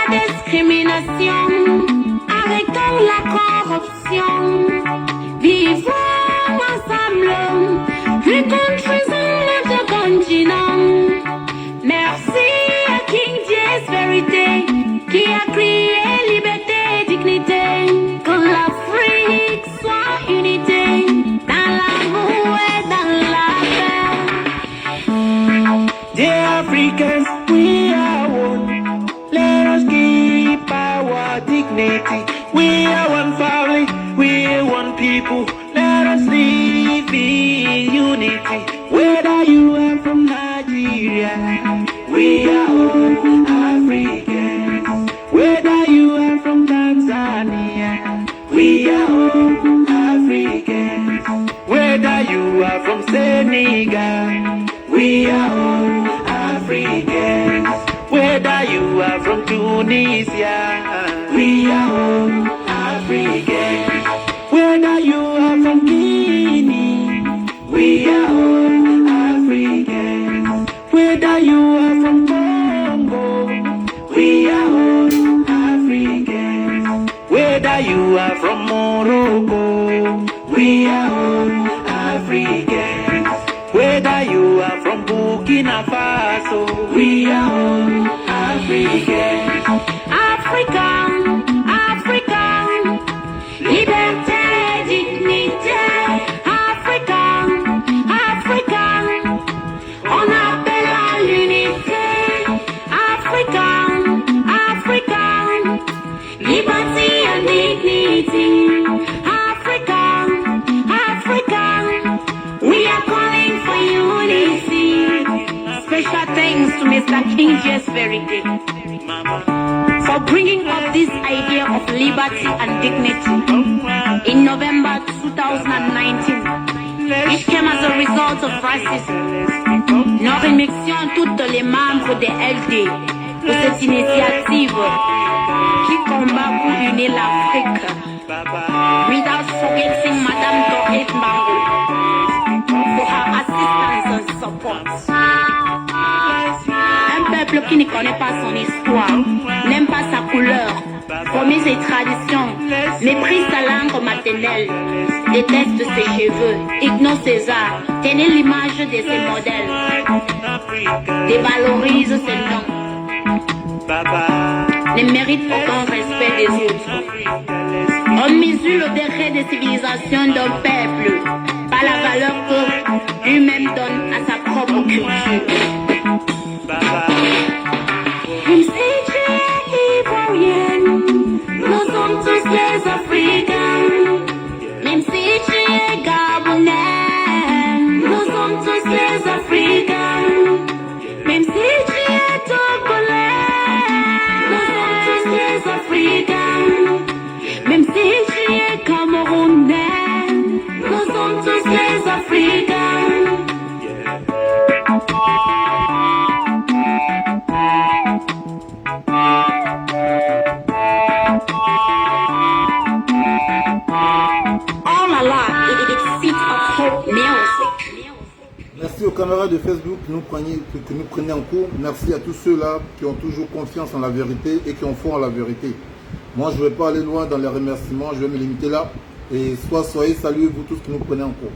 la discrimination, arrêtons la corruption, vivons ensemble, plus construisons notre continent. Merci à King James Vérité qui a crié liberté et dignité. Que l'Afrique soit unité dans l'amour et dans la paix. Dear Africans, we are one. Let us keep our dignity. We are one family, we are one people. Let us live in unity. Whether you are from Nigeria, we are all Africans. Whether you are from Tanzania, we are all Africans. Whether you are from Senegal, we are all Africans. Whether you are from Tunisia, we are all Africans. Whether you are from Guinea, we are all Africans. Whether you are from Congo, we are all Africans. Whether you are from Morocco, we are all Africans. Whether you are from Burkina Faso, we are all Africans. African, African, liberté et dignité. African, African, on appelle à l'unité. African, African, liberty and dignity. African, African, we are calling for unity. Special thanks to Mr. King James Verity for bringing up this idea of liberty and dignity in November 2019, which came as a result of racism. Nous remercions toutes les membres de LD pour cette initiative qui combat pour unir l'Afrique. Without forgetting Madame Dorette Bango for her assistance and support. Un peuple qui ne connaît pas son histoire, n'aime pas sa couleur, promet ses traditions, méprise sa langue maternelle, déteste ses cheveux, ignore ses arts, tenez l'image de ses modèles, dévalorise ses noms, ne mérite aucun respect des autres. On mesure le degré de civilisation d'un peuple par la valeur que lui-même donne à sa propre culture. Même si tu es ivoirien, nous sommes tous les Africains. Même si tu es gabonais, nous sommes tous les Africains. Même si tu es togolais, nous sommes tous les Africains. Même si tu es camerounais, nous sommes tous les Africains. Merci aux camarades de Facebook que nous preniez en cours. Merci à tous ceux-là qui ont toujours confiance en la vérité et qui en font la vérité. Moi, je ne vais pas aller loin dans les remerciements, je vais me limiter là. Et soyez salués, vous tous qui nous prenez en cours.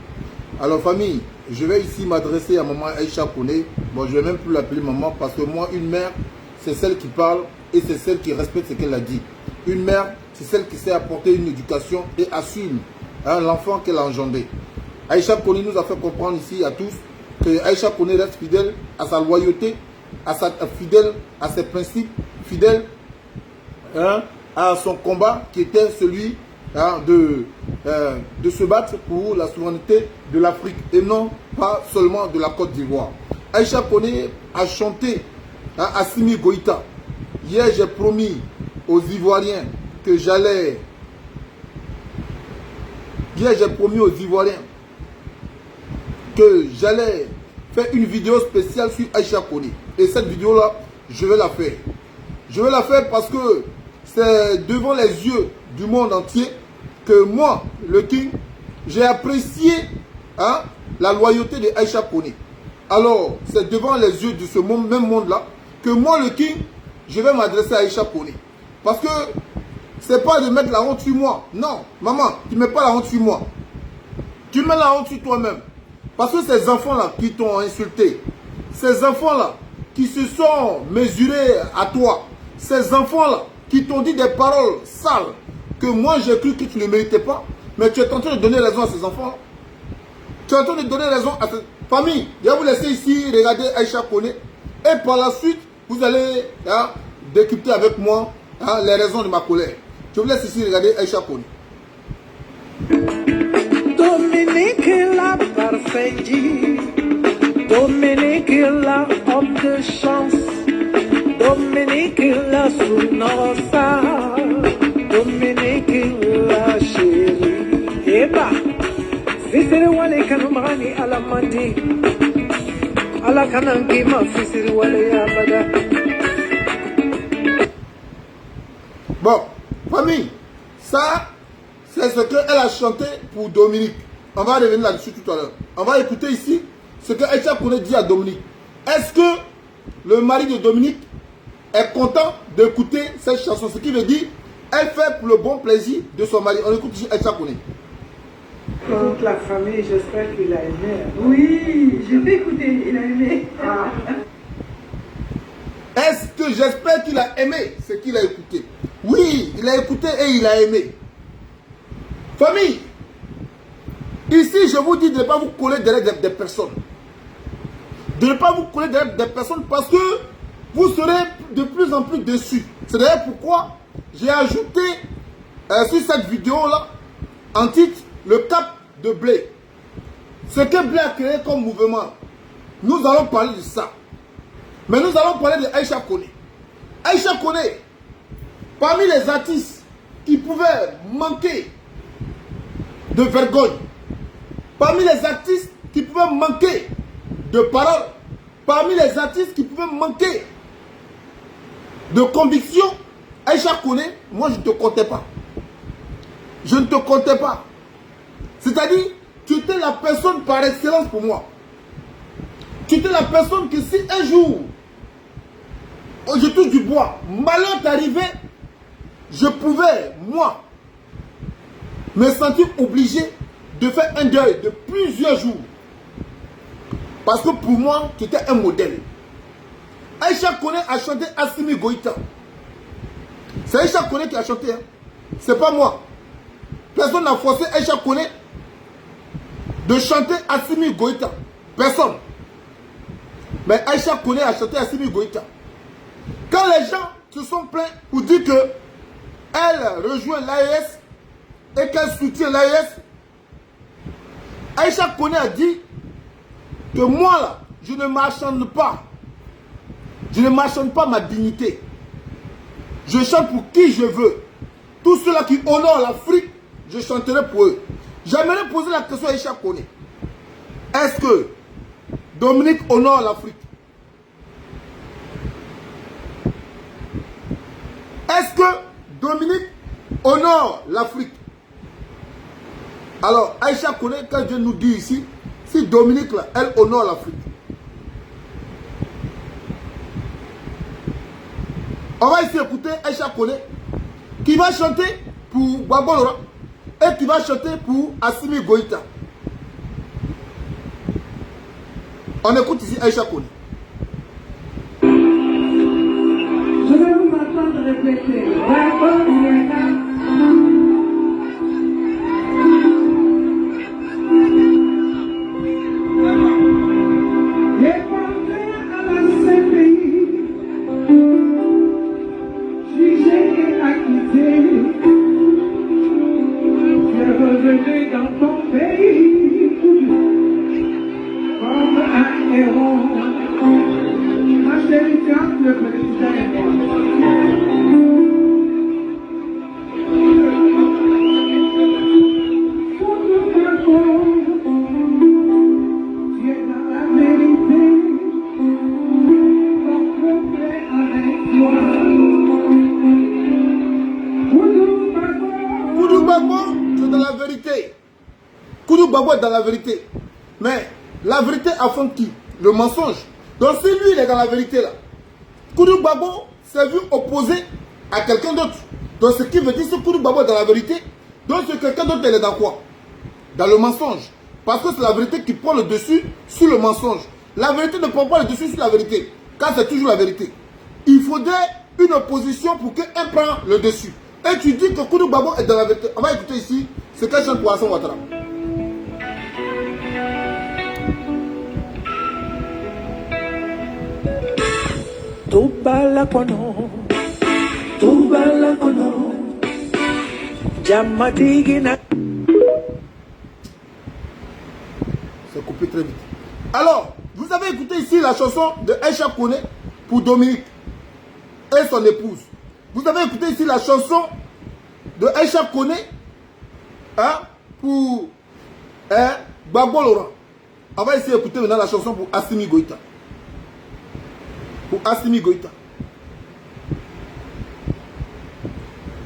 Alors, famille, je vais ici m'adresser à maman Aïcha Koné. Bon, je ne vais même plus l'appeler maman parce que moi, une mère, c'est celle qui parle et c'est celle qui respecte ce qu'elle a dit. Une mère, c'est celle qui sait apporter une éducation et assume l'enfant qu'elle a engendré. Aïcha Koné nous a fait comprendre ici à tous que Aïcha Koné reste fidèle à sa loyauté, fidèle à ses principes, fidèle à son combat qui était celui de se battre pour la souveraineté de l'Afrique et non pas seulement de la Côte d'Ivoire. Aïcha Koné a chanté à Assimi Goïta. Hier, j'ai promis aux Ivoiriens que j'allais... Hier, j'ai promis aux Ivoiriens que j'allais faire une vidéo spéciale sur Aïcha Koné. Et cette vidéo-là, je vais la faire. Je vais la faire parce que c'est devant les yeux du monde entier que moi, le King, j'ai apprécié la loyauté de Aïcha Koné. Alors, c'est devant les yeux de ce même monde-là que moi, le King, je vais m'adresser à Aïcha Koné. Parce que c'est pas de mettre la honte sur moi. Non, maman, tu ne mets pas la honte sur moi. Tu mets la honte sur toi-même. Parce que ces enfants-là qui t'ont insulté, ces enfants-là qui se sont mesurés à toi, ces enfants-là qui t'ont dit des paroles sales que moi j'ai cru que tu ne méritais pas, mais tu es en train de donner raison à ces enfants-là. Tu es en train de donner raison à cette famille. Je vais vous laisser ici regarder Aïcha Koné. Et par la suite, vous allez décrypter avec moi les raisons de ma colère. Je vous laisse ici regarder Aïcha Koné. Dominique la parfaite, Dominique la homme de chance, Dominique la sounosa, Dominique la chérie. Eba, fisiri wale kanumani alamandi, alakanangi ma fisiri wale abada. Bon, famille, ça, c'est ce qu'elle a chanté pour Dominique. On va revenir là-dessus tout à l'heure. On va écouter ici ce que Aïcha Koné dit à Dominique. Est-ce que le mari de Dominique est content d'écouter cette chanson? Ce qui veut dire, elle fait pour le bon plaisir de son mari. On écoute ici Aïcha Koné. Toute la famille, j'espère qu'il a aimé. Oui, je vais écouter, il a aimé. Ah. Est-ce que j'espère qu'il a aimé ce qu'il a écouté? Oui, il a écouté et il a aimé. Famille, ici je vous dis de ne pas vous coller derrière des personnes. De ne pas vous coller derrière des personnes parce que vous serez de plus en plus déçus. C'est d'ailleurs pourquoi j'ai ajouté sur cette vidéo-là, en titre, le cap de Blé. Ce que Blé a créé comme mouvement. Nous allons parler de ça. Mais nous allons parler de Aïcha Koné. Aïcha Koné, parmi les artistes qui pouvaient manquer de vergogne, parmi les artistes qui pouvaient manquer de paroles, parmi les artistes qui pouvaient manquer de conviction, Aïcha Koné, moi je ne te comptais pas. Je ne te comptais pas. C'est-à-dire, tu étais la personne par excellence pour moi. Tu étais la personne que si un jour, je touche du bois, malheur t'arrivait, je pouvais, moi, me sentir obligé de faire un deuil de plusieurs jours. Parce que pour moi, tu étais un modèle. Aïcha Koné a chanté Assimi Goïta. C'est Aïcha Koné qui a chanté. Hein. C'est pas moi. Personne n'a forcé Aïcha Koné de chanter Assimi Goïta. Personne. Mais Aïcha Koné a chanté Assimi Goïta. Quand les gens se sont plaints pour dire que elle rejoint l'AES et qu'elle soutient l'AES, Aïcha Koné a dit que moi là, je ne marchande pas. Je ne marchande pas ma dignité. Je chante pour qui je veux. Tous ceux-là qui honorent l'Afrique, je chanterai pour eux. J'aimerais poser la question à Aïcha Koné. Est-ce que Dominique honore l'Afrique? Est-ce que Dominique honore l'Afrique? Alors, Aïcha Koné, quand Dieu nous dit ici, si Dominique, là, elle honore l'Afrique. On va ici écouter Aïcha Koné, qui va chanter pour Gbagbo Laurent et qui va chanter pour Assimi Goïta. On écoute ici Aïcha Koné. Je vais vous entendre répéter. J'ai pensé à la CPI, jugé et acquitté. Je revenais dans ton pays comme un héros. Ma chérie, le président est mort. Gbagbo est dans la vérité. Mais la vérité affronte qui? Le mensonge. Donc si lui il est dans la vérité là, Koudou Gbagbo, s'est vu opposé à quelqu'un d'autre. Donc ce qui veut dire que Koudou Babo est dans la vérité. Donc ce quelqu'un d'autre, elle est dans quoi? Dans le mensonge. Parce que c'est la vérité qui prend le dessus sur le mensonge. La vérité ne prend pas le dessus sur la vérité. Car c'est toujours la vérité. Il faudrait une opposition pour qu'elle prenne le dessus. Et tu dis que Koudou Babo est dans la vérité. On va écouter ici ce qu'elle chante pour Alassane Ouattara. Tubala kono, Jamadigina. C'est coupé très vite. Alors, vous avez écouté ici la chanson de Aïcha Koné pour Dominique et son épouse. Vous avez écouté ici la chanson de Aïcha Koné pour Gbagbo Laurent. On va essayer d'écouter maintenant la chanson pour Assimi Goïta. Pour Assimi Goïta.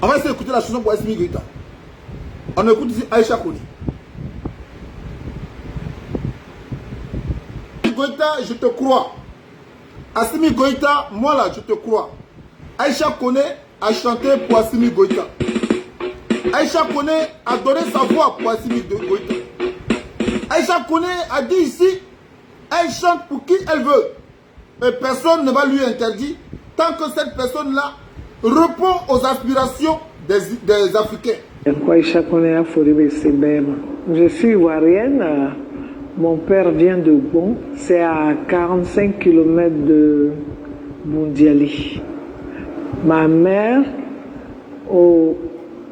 On va essayer d'écouter la chanson pour Assimi Goïta. On écoute ici Aïcha Koné. Goïta, je te crois. Assimi Goïta, moi là, je te crois. Aïcha Koné a chanté pour Assimi Goïta. Aïcha Koné a donné sa voix pour Assimi Goïta. Aïcha Koné a dit ici, elle chante pour qui elle veut. Et personne ne va lui interdire tant que cette personne-là répond aux aspirations des Africains. Aïcha Koné a Fouribe Sebem. Je suis ivoirienne. Mon père vient de Bon. C'est à 45 km de Bundiali. Ma mère,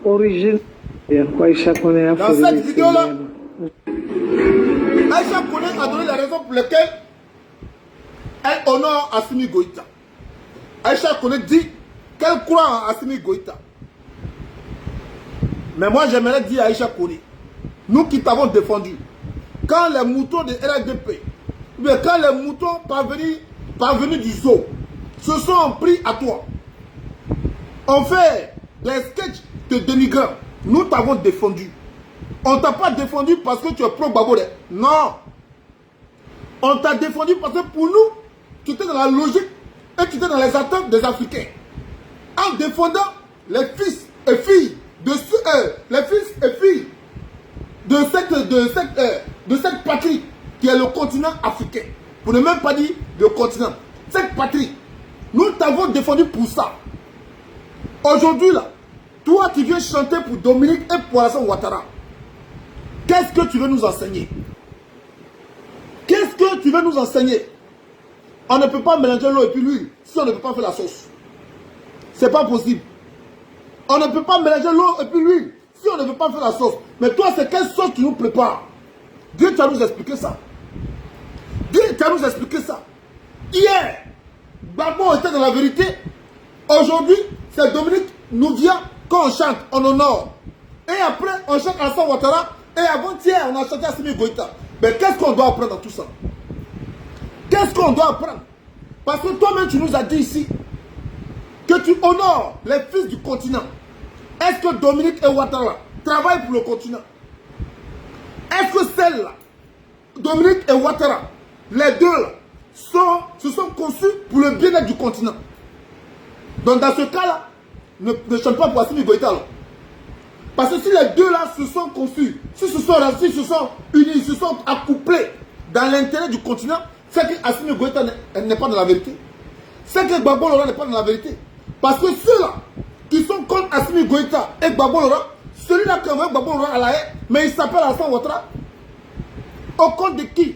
origine. Aïcha Koné a Dans cette vidéo-là, Aïcha Koné a donné la raison pour laquelle elle honore Assimi Goïta. Aïcha Koné dit qu'elle croit en Assimi Goïta. Mais moi, j'aimerais dire à Aïcha Koné, nous qui t'avons défendu, quand les moutons de RDP, quand les moutons parvenus du zoo se sont pris à toi, on fait des sketchs de dénigrants, nous t'avons défendu. On ne t'a pas défendu parce que tu es pro-Gbagbo. Non. On t'a défendu parce que pour nous, tu étais dans la logique et tu étais dans les attentes des Africains. En défendant les fils et filles de cette patrie qui est le continent africain. Pour ne même pas dire le continent. Cette patrie, nous t'avons défendu pour ça. Aujourd'hui là, toi qui viens chanter pour Dominique et pour Alassane Ouattara, qu'est-ce que tu veux nous enseigner? Qu'est-ce que tu veux nous enseigner? On ne peut pas mélanger l'eau et puis l'huile si on ne peut pas faire la sauce. C'est pas possible. On ne peut pas mélanger l'eau et puis l'huile si on ne veut pas faire la sauce. Mais toi, c'est quelle sauce tu nous prépares? Dieu, tu vas nous expliquer ça. Dieu, tu vas nous expliquer ça. Hier, Gbagbo était dans la vérité. Aujourd'hui, c'est Dominique nous vient quand on chante, on honore. Et après, on chante Alassane Ouattara. Et avant-hier, on a chanté Assimi Goïta. Mais qu'est-ce qu'on doit apprendre dans tout ça? Qu'est-ce qu'on doit apprendre? Parce que toi-même, tu nous as dit ici que tu honores les fils du continent. Est-ce que Dominique et Ouattara travaillent pour le continent? Est-ce que celle-là, Dominique et Ouattara, les deux là, se sont conçus pour le bien-être du continent? Donc dans ce cas-là, ne chante pas pour Assimi Goïta là. Parce que si les deux là se sont conçus, si se sont unis, se sont accouplés dans l'intérêt du continent, c'est que Assimi Goïta n'est pas dans la vérité. C'est que Gbagbo Laurent n'est pas dans la vérité. Parce que ceux-là qui sont contre Assimi Goïta et Gbagbo Laurent, celui-là qui envoie Gbagbo Laurent à la haie, mais il s'appelle Alassane Ouattara. Au compte de qui?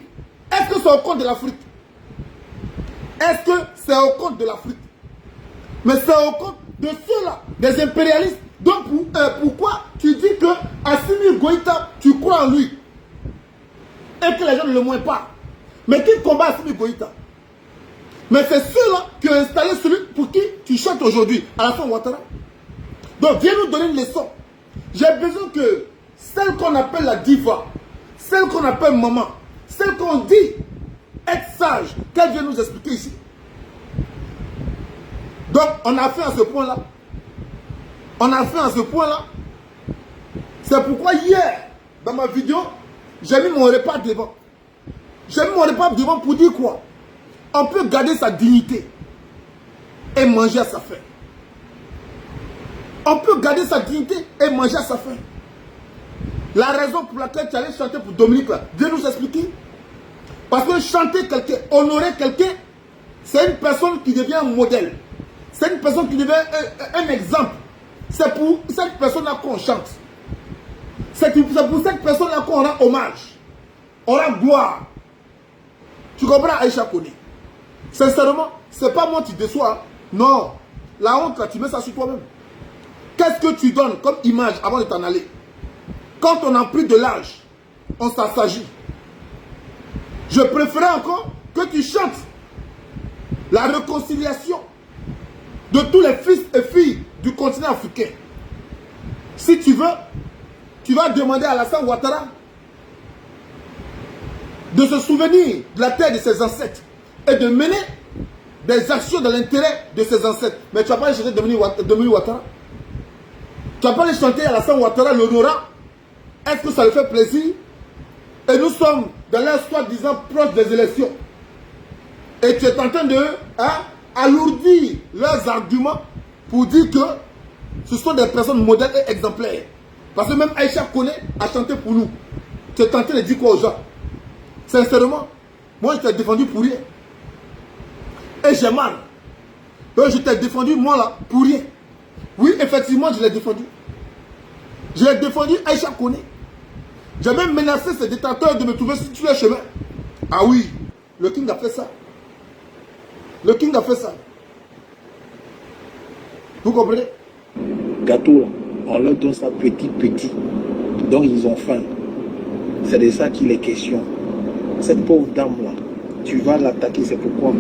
Est-ce que c'est au compte de l'Afrique? Est-ce que c'est au compte de l'Afrique? Mais c'est au compte de ceux-là, des impérialistes. Donc pourquoi tu dis que Assimi Goïta, tu crois en lui et que les gens ne le moins pas? Mais qui combat Assimi Goïta? Mais c'est ceux-là qui ont installé celui pour qui tu chantes aujourd'hui, Alassane Ouattara. Donc viens nous donner une leçon. J'ai besoin que celle qu'on appelle la diva, celle qu'on appelle maman, celle qu'on dit être sage, qu'elle vienne nous expliquer ici. Donc on a fait à ce point-là. On a fait à ce point-là. C'est pourquoi hier, dans ma vidéo, j'ai mis mon repas devant. J'ai mis mon repas devant pour dire quoi? On peut garder sa dignité. et manger à sa faim. On peut garder sa dignité et manger à sa faim. La raison pour laquelle tu allais chanter pour Dominique, là, viens nous expliquer. Parce que chanter quelqu'un, honorer quelqu'un, c'est une personne qui devient un modèle. C'est une personne qui devient un exemple. C'est pour cette personne-là qu'on chante. C'est pour cette personne-là qu'on rend hommage. On rend gloire. Tu comprends, Aïcha Koné? Sincèrement, c'est pas moi qui te déçois. Non. La honte, là, tu mets ça sur toi-même. Qu'est-ce que tu donnes comme image avant de t'en aller? Quand on a pris de l'âge, on s'assagit. Je préférais encore que tu chantes la réconciliation de tous les fils et filles du continent africain. Si tu veux, tu vas demander à Alassane Ouattara de se souvenir de la terre de ses ancêtres et de mener des actions dans l'intérêt de ses ancêtres. Mais tu ne vas pas aller chanter Dominique Ouattara. Tu ne vas pas aller chanter Alassane Ouattara, l'honorant. Est-ce que ça lui fait plaisir? Et nous sommes dans l'air soi-disant proche des élections. Et tu es en train de alourdir leurs arguments pour dire que ce sont des personnes modèles et exemplaires. Parce que même Aïcha Koné a chanté pour nous. Tu es en train de dire quoi aux gens? Sincèrement, moi je t'ai défendu pour rien. Et j'ai mal. Donc je t'ai défendu moi là pour rien. Oui, effectivement, je l'ai défendu. Je l'ai défendu Aïcha Koné. J'ai même menacé ces détenteurs de me trouver sur le chemin. Ah oui, le King a fait ça. Le King a fait ça. Vous comprenez? Gâteau, là, on leur donne ça petit. Donc ils ont faim. C'est de ça qu'il est question. Cette pauvre dame-là, tu vas l'attaquer, c'est pourquoi?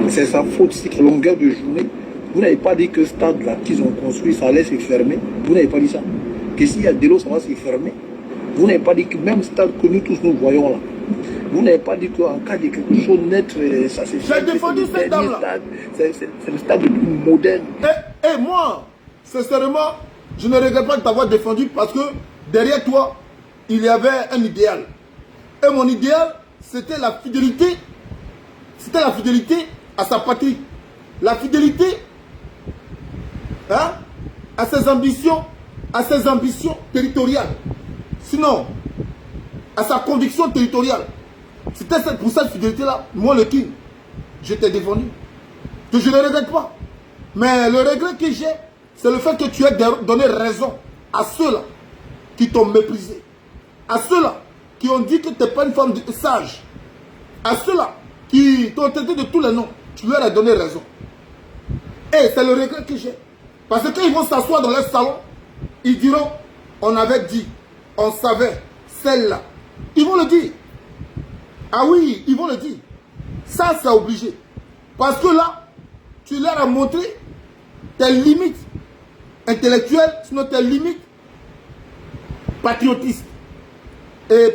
C'est sa faute, c'est que longueur de journée. Vous n'avez pas dit que ce stade-là qu'ils ont construit, ça allait se fermer. Vous n'avez pas dit ça. Que s'il y a de l'eau, ça va se fermer. Vous n'avez pas dit que même stade que nous tous nous voyons là. Vous n'avez pas dit qu'en cas de quelque chose naître, ça se ferme. J'ai défendu cette dame-là. C'est le stade le plus moderne. Et moi, sincèrement, je ne regrette pas de t'avoir défendu parce que derrière toi, il y avait un idéal. Et mon idéal, c'était la fidélité. C'était la fidélité à sa patrie. La fidélité à ses ambitions territoriales. Sinon, à sa conviction territoriale. C'était pour cette fidélité-là, moi le King, je t'ai défendu. Que je ne regrette pas. Mais le regret que j'ai, c'est le fait que tu aies donné raison à ceux-là qui t'ont méprisé. À ceux-là qui ont dit que tu n'es pas une femme sage. À ceux-là qui t'ont traité de tous les noms. Tu leur as donné raison. Et c'est le regret que j'ai. Parce que quand ils vont s'asseoir dans leur salon, ils diront, on avait dit, on savait, celle-là. Ils vont le dire. Ah oui, ils vont le dire. Ça, c'est obligé. Parce que là, tu leur as montré tes limites intellectuelles, sinon tes limites patriotisme.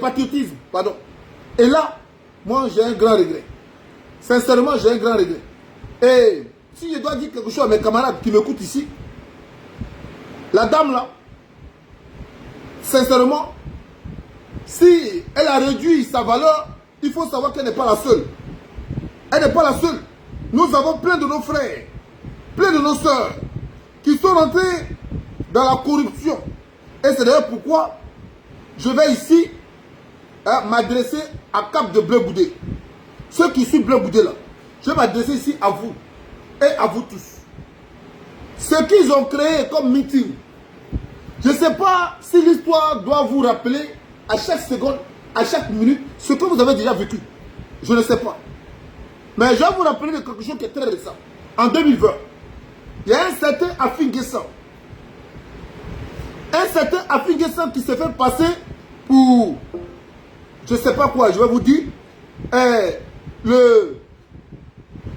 Patriotisme, pardon. Et là, moi, j'ai un grand regret. Sincèrement, j'ai un grand regret. Et si je dois dire quelque chose à mes camarades qui m'écoutent ici, la dame là, sincèrement, si elle a réduit sa valeur, il faut savoir qu'elle n'est pas la seule. Elle n'est pas la seule. Nous avons plein de nos frères, plein de nos sœurs qui sont rentrés dans la corruption. Et c'est d'ailleurs pourquoi je vais ici m'adresser à Cap de Bleu Boudé. Ceux qui suivent Bleu Boudé là, je vais m'adresser ici à vous et à vous tous. Ce qu'ils ont créé comme meeting, je ne sais pas si l'histoire doit vous rappeler à chaque seconde, à chaque minute, ce que vous avez déjà vécu. Je ne sais pas. Mais je vais vous rappeler de quelque chose qui est très récent. En 2020, il y a un certain Afin Guessan. Un certain Afin Guessan qui s'est fait passer pour, je ne sais pas quoi, je vais vous dire, le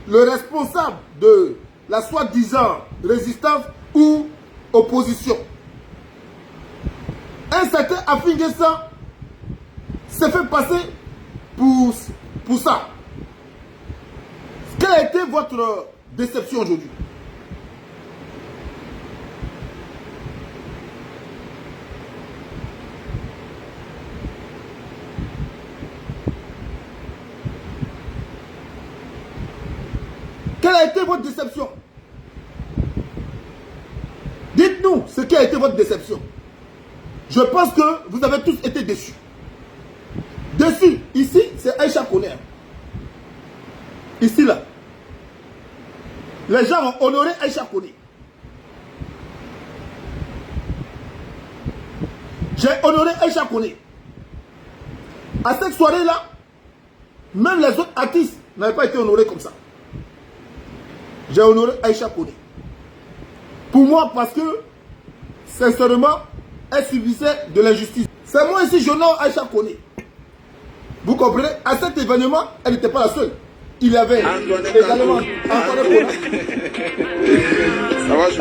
responsable de la soi-disant résistance ou opposition. Un certain Afin Guessan s'est fait passer pour ça. Quelle a été votre déception aujourd'hui? Quelle a été votre déception? Dites-nous ce qui a été votre déception. Je pense que vous avez tous été déçus. Déçus. Ici, c'est Aïcha Koné. Ici, là. Les gens ont honoré Aïcha Koné. J'ai honoré Aïcha Koné. À cette soirée-là, même les autres artistes n'avaient pas été honorés comme ça. J'ai honoré Aïcha Koné. Pour moi, parce que, sincèrement, elle subissait de l'injustice. C'est moi ici, j'honore Aïcha Koné. Vous comprenez? À cet événement, elle n'était pas la seule. Il y avait également Antoine Koné. Ça va, je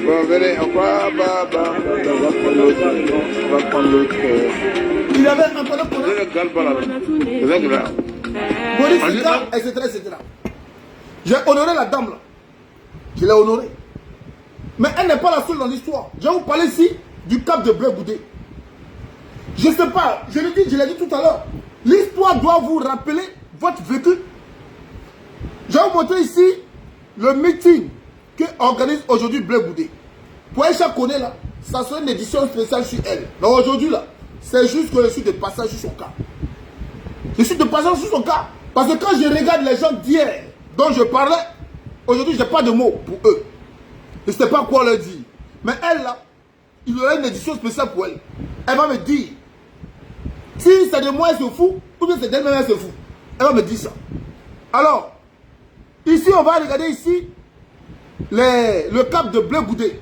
bon, venez, on va prendre l'autre. Il y avait Antoine Koné. Boris Sika, etc., etc. J'ai honoré la dame là. Je l'ai honorée. Mais elle n'est pas la seule dans l'histoire. Je vais vous parler ici du cap de Bleu Goudé. Je ne sais pas, je l'ai dit tout à l'heure. L'histoire doit vous rappeler votre vécu. Je vais vous montrer ici le meeting que organise aujourd'hui Bleu Goudé. Pour Aïcha Koné là, ça sera une édition spéciale sur elle. Donc aujourd'hui là, c'est juste que je suis de passage sur son cas. Je suis de passage sur son cas. Parce que quand je regarde les gens d'hier dont je parlais, aujourd'hui je n'ai pas de mots pour eux. Je ne sais pas quoi leur dire. Mais elle là, il y aura une édition spéciale pour elle. Elle va me dire, si c'est de moi elle se fout, ou bien c'est d'elle-même elle se fout. Elle va me dire ça. Alors, ici on va regarder ici le cap de Bleu Goudé.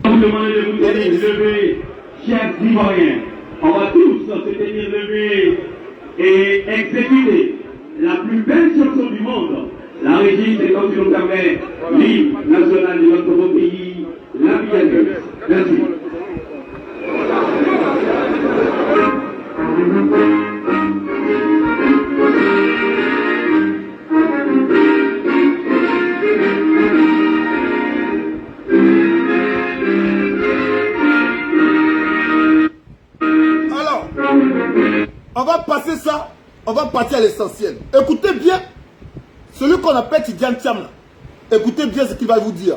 On va demander de vous tenir levé, chers Ivoiriens. On va tous se tenir levés et exécuter la plus belle chanson du monde. La régie, c'est comme si on avait l'hymne national de notre beau pays, la Bienvenue. Merci. Alors, on va passer ça, on va partir à l'essentiel. Écoutez bien, celui qu'on appelle Tidiane Thiam là. Écoutez bien ce qu'il va vous dire.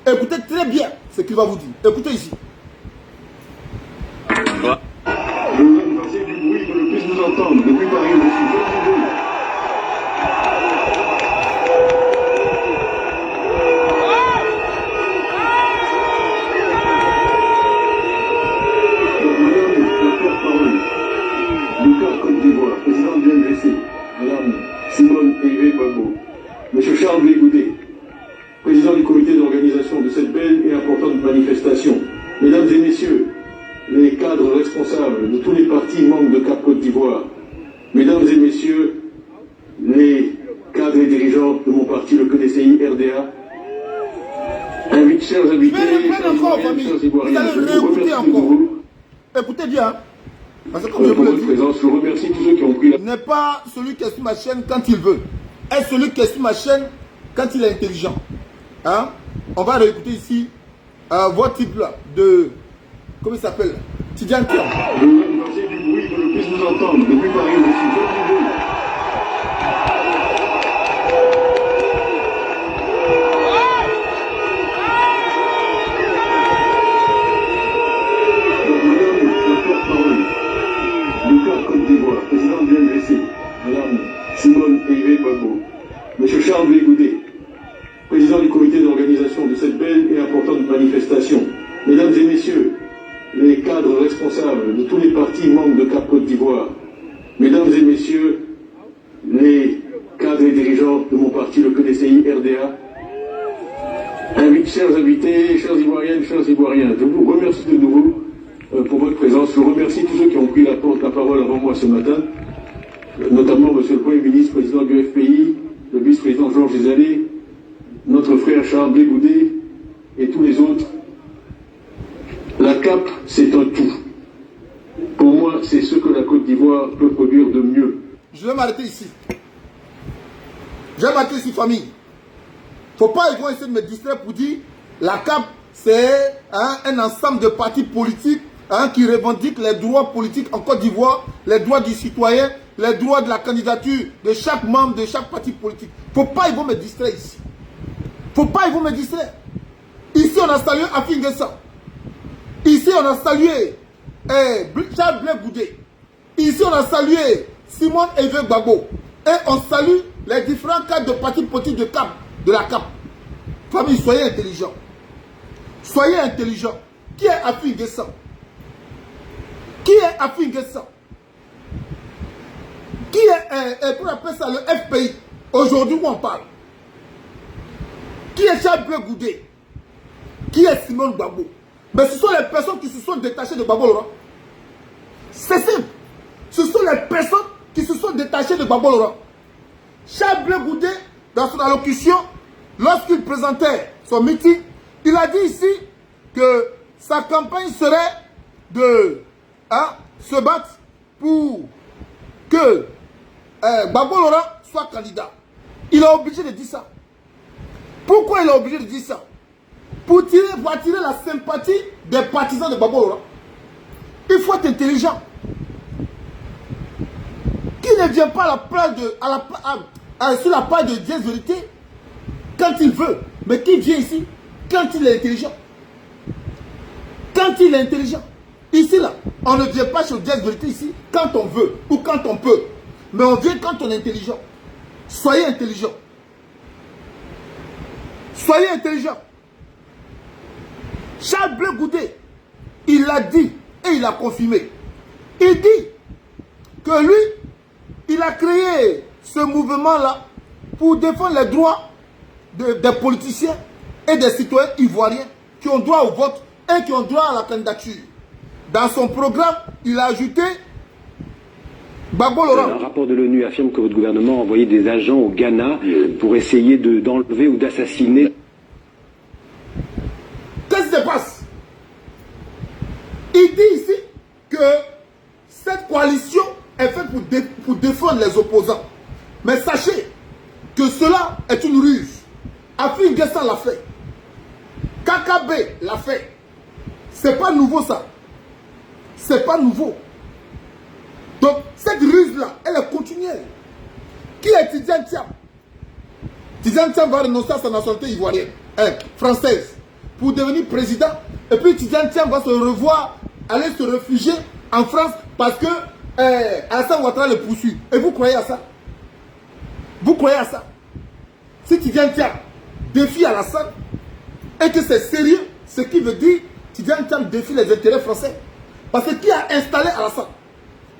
Écoutez très bien ce qu'il va vous dire. Écoutez ici. Vous passez du bruit que le puisse nous entendre. Depuis Paris, je suis Lucas Côte d'Ivoire, président du MGC, Madame Simone Hervé Gbagbo, Monsieur Charles Blé Goudé, président du comité d'organisation de cette belle et importante manifestation, Mesdames et Messieurs, les cadres responsables de tous les partis membres de Cap Côte d'Ivoire, Mesdames et Messieurs, les cadres et dirigeants de mon parti, le PDCI RDA, chers invités, chers Ivoiriens, chers Ivoiriens, je vous remercie de nouveau. Écoutez bien. Parce que Pour votre présence, je remercie tous ceux qui ont pris la... N'est pas celui qui estime ma chaîne quand il veut. Est celui qui estime ma chaîne quand il est intelligent. Hein? On va réécouter ici votre type là de... Comment il s'appelle? Tidiane Thiam. Vous passez du bruit que le puisse nous entendre. Depuis Paris, je suis Lucas Côte d'Ivoire, président du MGC, Madame Simone Hervé Gbagbo, Monsieur Charles Blé Goudé, président du comité d'organisation de cette belle et importante manifestation, Mesdames et Messieurs, les cadres responsables de tous les partis membres de Cap Côte d'Ivoire, Mesdames et Messieurs, les cadres et dirigeants de mon parti, le PDCI RDA, chers invités, chers Ivoiriennes, chers Ivoiriens, je vous remercie de nouveau pour votre présence. Je remercie tous ceux qui ont pris la parole avant moi ce matin, notamment Monsieur le Premier ministre, président du FPI, le vice-président Georges Zalé, notre frère Charles Blé Goudé et tous les autres. La CAP, c'est un tout. Pour moi, c'est ce que la Côte d'Ivoire peut produire de mieux. Je vais m'arrêter ici. Je vais m'arrêter ici, famille. Faut pas ils vont essayer de me distraire pour dire la CAP, c'est un ensemble de partis politiques qui revendiquent les droits politiques en Côte d'Ivoire, les droits du citoyen, les droits de la candidature de chaque membre de chaque parti politique. Faut pas, ils vont me distraire ici. Faut pas, ils vont me distraire. Ici, on a salué Afin Guessa. Ici, on a salué Charles Blé Goudé. Ici, on a salué Simon Eve Gbagbo. Et on salue les différents cadres de partis politiques de la CAP. Famille, soyez intelligents. Soyez intelligents. Qui est Afin Guessa? Qui est Afin Guessa? Qui est, pour appeler ça, le FPI? Aujourd'hui où on parle. Qui est Charles Blé Goudé? Qui est Simon Gbagbo? Mais ce sont les personnes qui se sont détachées de Gbagbo Laurent. C'est simple. Ce sont les personnes qui se sont détachées de Gbagbo Laurent. Charles Blé Goudé, dans son allocution, lorsqu'il présentait son meeting, il a dit ici que sa campagne serait de se battre pour que Gbagbo Laurent soit candidat. Il est obligé de dire ça. Pourquoi il est obligé de dire ça? Pour attirer la sympathie des partisans de Gbagbo Laurent. Il faut être intelligent. Qui ne vient pas à la place sur la page de Dieu vérité quand il veut, mais qui vient ici quand il est intelligent. Quand il est intelligent. Ici là, on ne vient pas sur Dieu vérité ici quand on veut ou quand on peut. Mais on vient quand on est intelligent. Soyez intelligent. Soyez intelligent. Charles Blé Goudé, il l'a dit et il a confirmé. Il dit que lui, il a créé ce mouvement-là pour défendre les droits des politiciens et des citoyens ivoiriens qui ont droit au vote et qui ont droit à la candidature. Dans son programme, il a ajouté Gbagbo Laurent. Un rapport de l'ONU affirme que votre gouvernement a envoyé des agents au Ghana pour essayer d'enlever ou d'assassiner. Qu'est-ce qui se passe? Il dit ici que cette coalition est faite pour défendre les opposants. Mais sachez que cela est une ruse. Afin Guessa l'a fait. KKB l'a fait. C'est pas nouveau ça. C'est pas nouveau. Donc cette ruse-là, elle est continuelle. Qui est Tidjane Thiam? Tidjane Thiam va renoncer à sa nationalité ivoirienne, française, pour devenir président. Et puis Tidjane Thiam va se revoir, aller se réfugier en France parce que Alassane Ouattara le poursuit. Et vous croyez à ça? Vous croyez à ça? Si Tidjane Thiam défie Alassane et que c'est sérieux, ce qui veut dire Tidjane Thiam défie les intérêts français. Parce que qui a installé Alassane?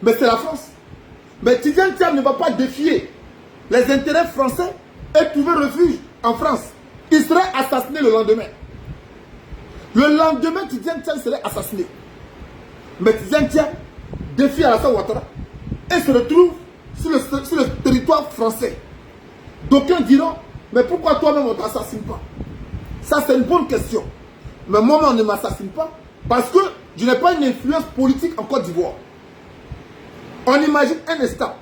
Mais c'est la France. Mais Tidjane Thiam ne va pas défier les intérêts français et trouver refuge en France. Il serait assassiné le lendemain. Le lendemain, Tidjane Thiam serait assassiné. Mais Tidjane Thiam défie Alassane Ouattara et se retrouve sur le territoire français. D'aucuns diront, mais pourquoi toi-même on ne t'assassine pas? Ça c'est une bonne question. Mais moi-même on ne m'assassine pas parce que je n'ai pas une influence politique en Côte d'Ivoire. On imagine un instant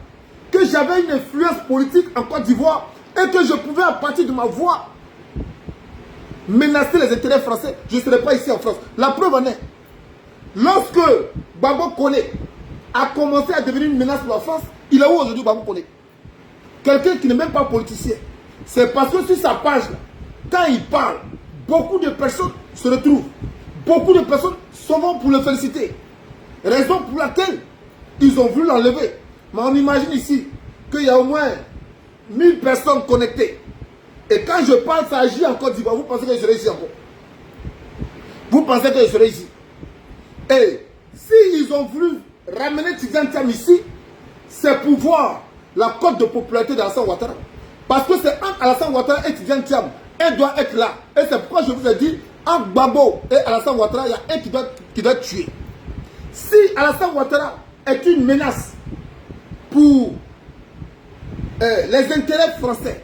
que j'avais une influence politique en Côte d'Ivoire et que je pouvais à partir de ma voix menacer les intérêts français, je ne serais pas ici en France. La preuve en est, lorsque Gbagbo Koné a commencé à devenir une menace pour la France, il est où aujourd'hui Gbagbo Koné? Quelqu'un qui n'est même pas politicien. C'est parce que sur sa page, quand il parle, beaucoup de personnes se retrouvent. Beaucoup de personnes s'en vont pour le féliciter. Raison pour laquelle ils ont voulu l'enlever. Mais on imagine ici qu'il y a au moins 1000 personnes connectées. Et quand je parle, ça agit en Côte d'Ivoire. Vous pensez que je serai ici encore? Vous pensez que je serai ici? Et s'ils ont voulu ramener Tidjane Thiam ici, c'est pour voir la cote de popularité d'Alassane Ouattara. Parce que c'est entre Alassane Ouattara et Tidjane Thiam. Elle doit être là. Et c'est pourquoi je vous ai dit, entre Gbagbo et Alassane Ouattara, il y a un qui doit tuer. Si Alassane Ouattara est une menace pour les intérêts français,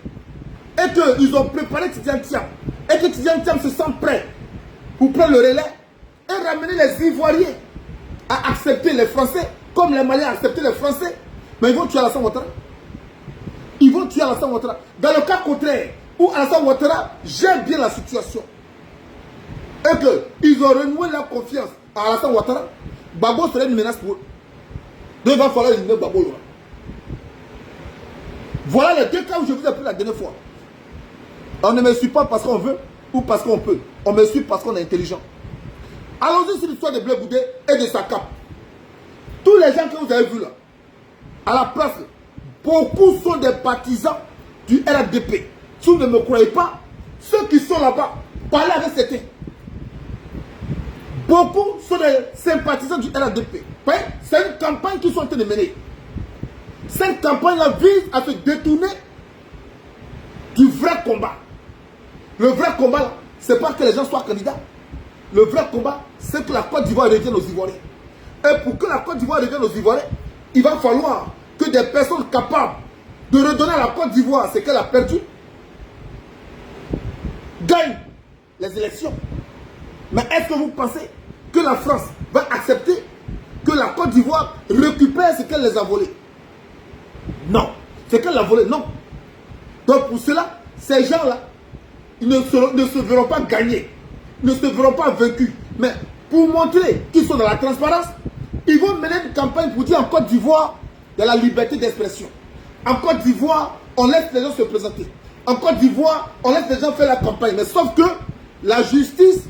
et qu'ils ont préparé Tidjane Thiam, et que Tidjane Thiam se sent prêt pour prendre le relais, et ramener les Ivoiriens à accepter les Français, comme les Maliens à accepter les Français, mais ils vont tuer Alassane Ouattara. Ils vont tuer Alassane Ouattara. Dans le cas contraire, où Alassane Ouattara gère bien la situation, et qu'ils ont renoué leur confiance à Alassane Ouattara, Gbagbo serait une menace pour eux. Donc il va falloir éliminer Gbagbo. Voilà les deux cas où je vous ai pris la dernière fois. On ne me suit pas parce qu'on veut ou parce qu'on peut. On me suit parce qu'on est intelligent. Allons-y sur l'histoire de Blé Goudé et de sa cape. Tous les gens que vous avez vus là, à la place, beaucoup sont des partisans du RDP. Si vous ne me croyez pas, ceux qui sont là-bas, parlez avec certains. Beaucoup sont des sympathisants du RDP. C'est une campagne qu'ils sont en train de mener. Cette campagne-là vise à se détourner du vrai combat. Le vrai combat, ce n'est pas que les gens soient candidats. Le vrai combat, c'est que la Côte d'Ivoire revienne aux Ivoiriens. Et pour que la Côte d'Ivoire revienne aux Ivoiriens, il va falloir que des personnes capables de redonner à la Côte d'Ivoire ce qu'elle a perdu gagnent les élections. Mais est-ce que vous pensez que la France va accepter que la Côte d'Ivoire récupère ce qu'elle les a volés? Non. Ce qu'elle a volé, non. Donc pour cela, ces gens-là, ils ne se verront pas gagnés, ne se verront pas vaincus. Mais pour montrer qu'ils sont dans la transparence, ils vont mener une campagne pour dire en Côte d'Ivoire, il y a la liberté d'expression. En Côte d'Ivoire, on laisse les gens se présenter. En Côte d'Ivoire, on laisse les gens faire la campagne. Mais sauf que la justice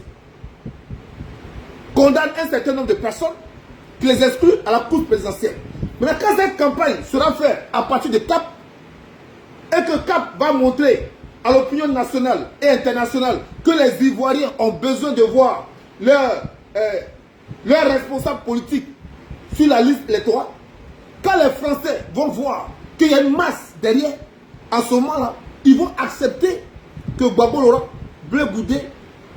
condamne un certain nombre de personnes qui les excluent à la cour présidentielle. Mais quand cette campagne sera faite à partir de CAP, et que CAP va montrer à l'opinion nationale et internationale que les Ivoiriens ont besoin de voir leurs responsables politiques sur la liste électorale, quand les Français vont voir qu'il y a une masse derrière, à ce moment-là, ils vont accepter que Gbagbo Laurent, Blé Goudé,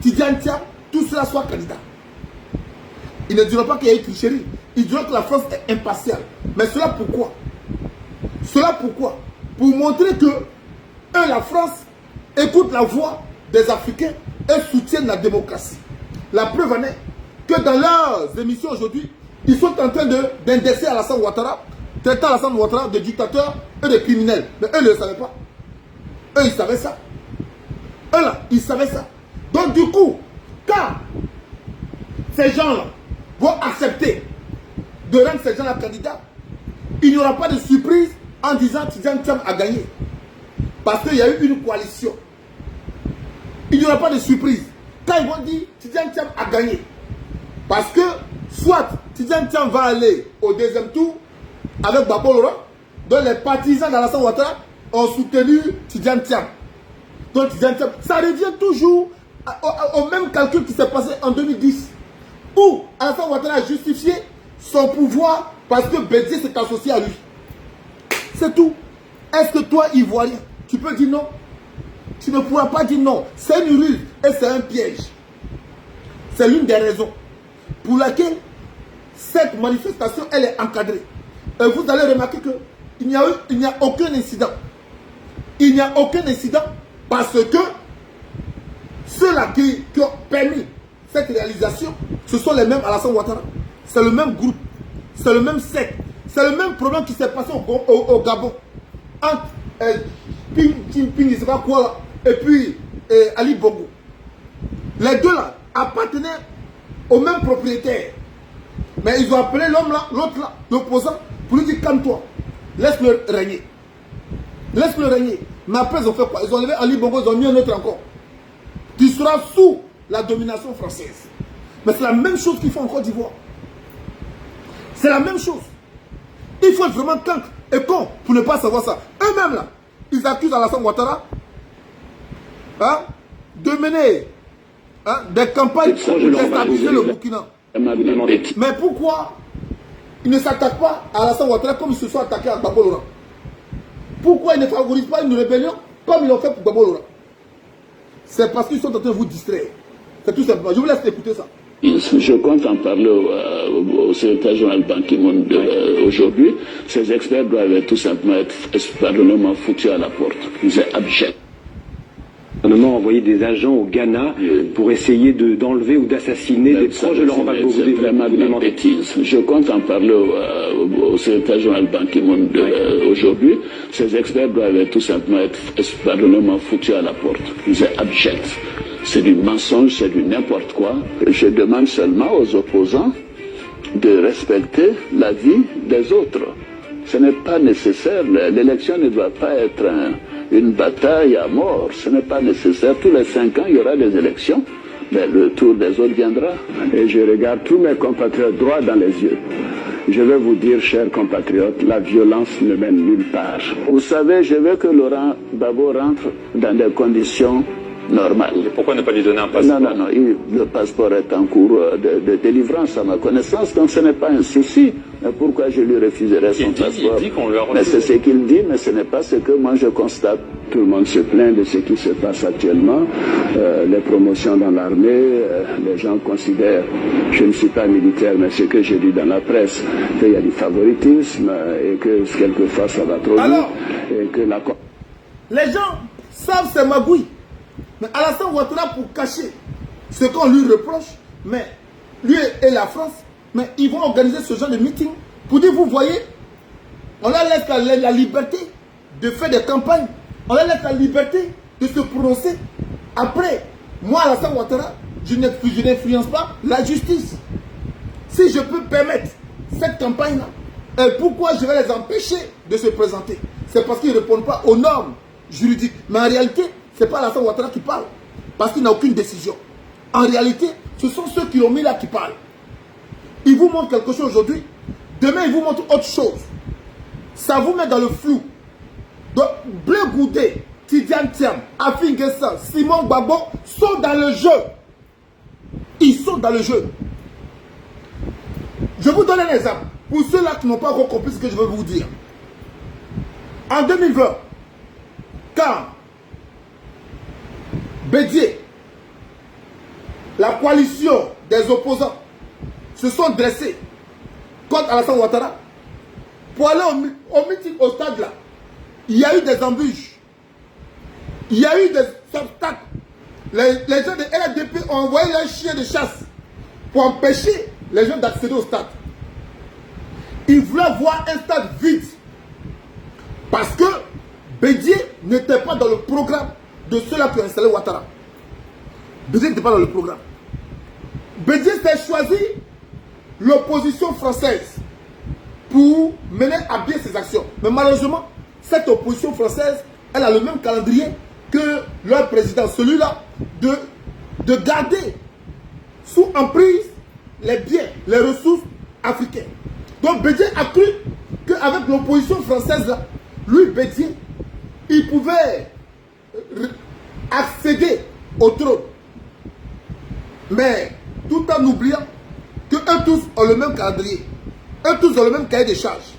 Tidjane Thiam, tout cela soit candidat. Ils ne diront pas qu'il y a eu tricherie. Ils diront que la France est impartiale. Mais cela pourquoi? Cela pourquoi? Pour montrer que, la France écoute la voix des Africains et soutiennent la démocratie. La preuve en est que dans leurs émissions aujourd'hui, ils sont en train d'indexer Alassane Ouattara, traitant Alassane Ouattara de dictateur et de criminel. Mais eux ne le savaient pas. Eux, ils savaient ça. Eux là, ils savaient ça. Donc du coup, quand ces gens-là vont accepter de rendre ces gens-là candidats, il n'y aura pas de surprise en disant Tidjane Thiam a gagné. Parce qu'il y a eu une coalition. Il n'y aura pas de surprise quand ils vont dire Tidjane Thiam a gagné. Parce que soit Tidjane Thiam va aller au deuxième tour avec Gbagbo Laurent, dont les partisans d'Alassane Ouattara ont soutenu Tidjane Thiam. Donc Tidjane Thiam, ça revient toujours au même calcul qui s'est passé en 2010. Où Alassane Ouattara a justifié son pouvoir parce que Bédié s'est associé à lui. C'est tout. Est-ce que toi, Ivoirien, tu peux dire non? Tu ne pourras pas dire non. C'est une ruse et c'est un piège. C'est l'une des raisons pour laquelle cette manifestation, elle est encadrée. Et vous allez remarquer qu'il n'y a aucun incident. Il n'y a aucun incident parce que ceux-là qui ont permis cette réalisation, ce sont les mêmes Alassane Ouattara. C'est le même groupe. C'est le même secte. C'est le même problème qui s'est passé au Gabon. Entre Ping, je ne sais pas quoi là, et puis Ali Bongo. Les deux là appartenaient au même propriétaire. Mais ils ont appelé l'homme là, l'autre là, l'opposant, pour lui dire calme-toi. Laisse-le régner. Laisse-le régner. Mais après ils ont fait quoi? Ils ont enlevé Ali Bongo, ils ont mis un autre encore. Qui sera sous la domination française. Mais c'est la même chose qu'ils font en Côte d'Ivoire. C'est la même chose. Il faut être vraiment cancre et con pour ne pas savoir ça. Eux-mêmes là, ils accusent Alassane Ouattara de mener des campagnes pour déstabiliser le Burkina. Mais pourquoi ils ne s'attaquent pas à Alassane Ouattara comme ils se sont attaqués à Gbagbo Laurent? Pourquoi ils ne favorisent pas une rébellion comme ils l'ont fait pour Gbagbo Laurent? C'est parce qu'ils sont en train de vous distraire. C'est tout simplement. Je vous laisse écouter ça. Je compte en parler au secrétaire général Ban Ki-moon aujourd'hui. Ces experts doivent tout simplement être, pardonnez-moi, foutus à la porte. C'est abject. Le gouvernement a envoyé des agents au Ghana pour essayer d'enlever ou d'assassiner des proches de Laurent Gbagbo. C'est vraiment de la bêtise. Je compte en parler au secrétaire général Ban Ki-moon aujourd'hui. Ces experts doivent tout simplement être, pardonnez-moi, foutus à la porte. C'est abject. C'est du mensonge, c'est du n'importe quoi. Je demande seulement aux opposants de respecter la vie des autres. Ce n'est pas nécessaire. L'élection ne doit pas être une bataille à mort. Ce n'est pas nécessaire. Tous les 5 ans, il y aura des élections. Mais le tour des autres viendra. Et je regarde tous mes compatriotes droit dans les yeux. Je vais vous dire, chers compatriotes, la violence ne mène nulle part. Vous savez, je veux que Laurent Gbagbo rentre dans des conditions normales. Et pourquoi ne pas lui donner un passeport? Non, le passeport est en cours de délivrance à ma connaissance, donc ce n'est pas un souci. Mais pourquoi je lui refuserais son passeport? Il dit qu'on lui a refusé. Mais c'est ce qu'il dit, mais ce n'est pas ce que moi je constate. Tout le monde se plaint de ce qui se passe actuellement, les promotions dans l'armée, les gens considèrent, je ne suis pas militaire, mais ce que j'ai lu dans la presse, qu'il y a du favoritisme et que quelquefois ça va trop vite. Et que les gens savent ces magouilles. Mais Alassane Ouattara, pour cacher ce qu'on lui reproche, mais lui et la France, mais ils vont organiser ce genre de meeting pour dire, vous voyez, on leur laisse la liberté de faire des campagnes, on leur laisse la liberté de se prononcer. Après, moi, Alassane Ouattara, je n'influence pas la justice. Si je peux permettre cette campagne-là, pourquoi je vais les empêcher de se présenter? C'est parce qu'ils ne répondent pas aux normes juridiques. Mais en réalité, ce n'est pas Alassane Ouattara qui parle, parce qu'il n'a aucune décision. En réalité, ce sont ceux qui l'ont mis là qui parlent. Ils vous montrent quelque chose aujourd'hui, demain ils vous montrent autre chose. Ça vous met dans le flou. Donc, Blé Goudé, Tidiane Thiam, Afin Guessan, Simon Gbagbo sont dans le jeu. Ils sont dans le jeu. Je vous donne un exemple. Pour ceux-là qui n'ont pas encore compris ce que je veux vous dire. En 2020, quand Bédié, la coalition des opposants se sont dressés contre Alassane Ouattara pour aller au meeting au stade là, il y a eu des embûches, il y a eu des obstacles. Les gens de LDP ont envoyé leurs chiens de chasse pour empêcher les gens d'accéder au stade. Ils voulaient voir un stade vide parce que Bédié n'était pas dans le programme de ceux-là qui ont installé Ouattara. Bédié n'était pas dans le programme. Bédié s'est choisi l'opposition française pour mener à bien ses actions. Mais malheureusement, cette opposition française, elle a le même calendrier que leur président, celui-là, de garder sous emprise les biens, les ressources africaines. Donc Bédié a cru qu'avec l'opposition française, là, lui, Bédié, il pouvait accéder au trône. Mais tout en oubliant qu'eux tous ont le même calendrier. Eux tous ont le même cahier de charges.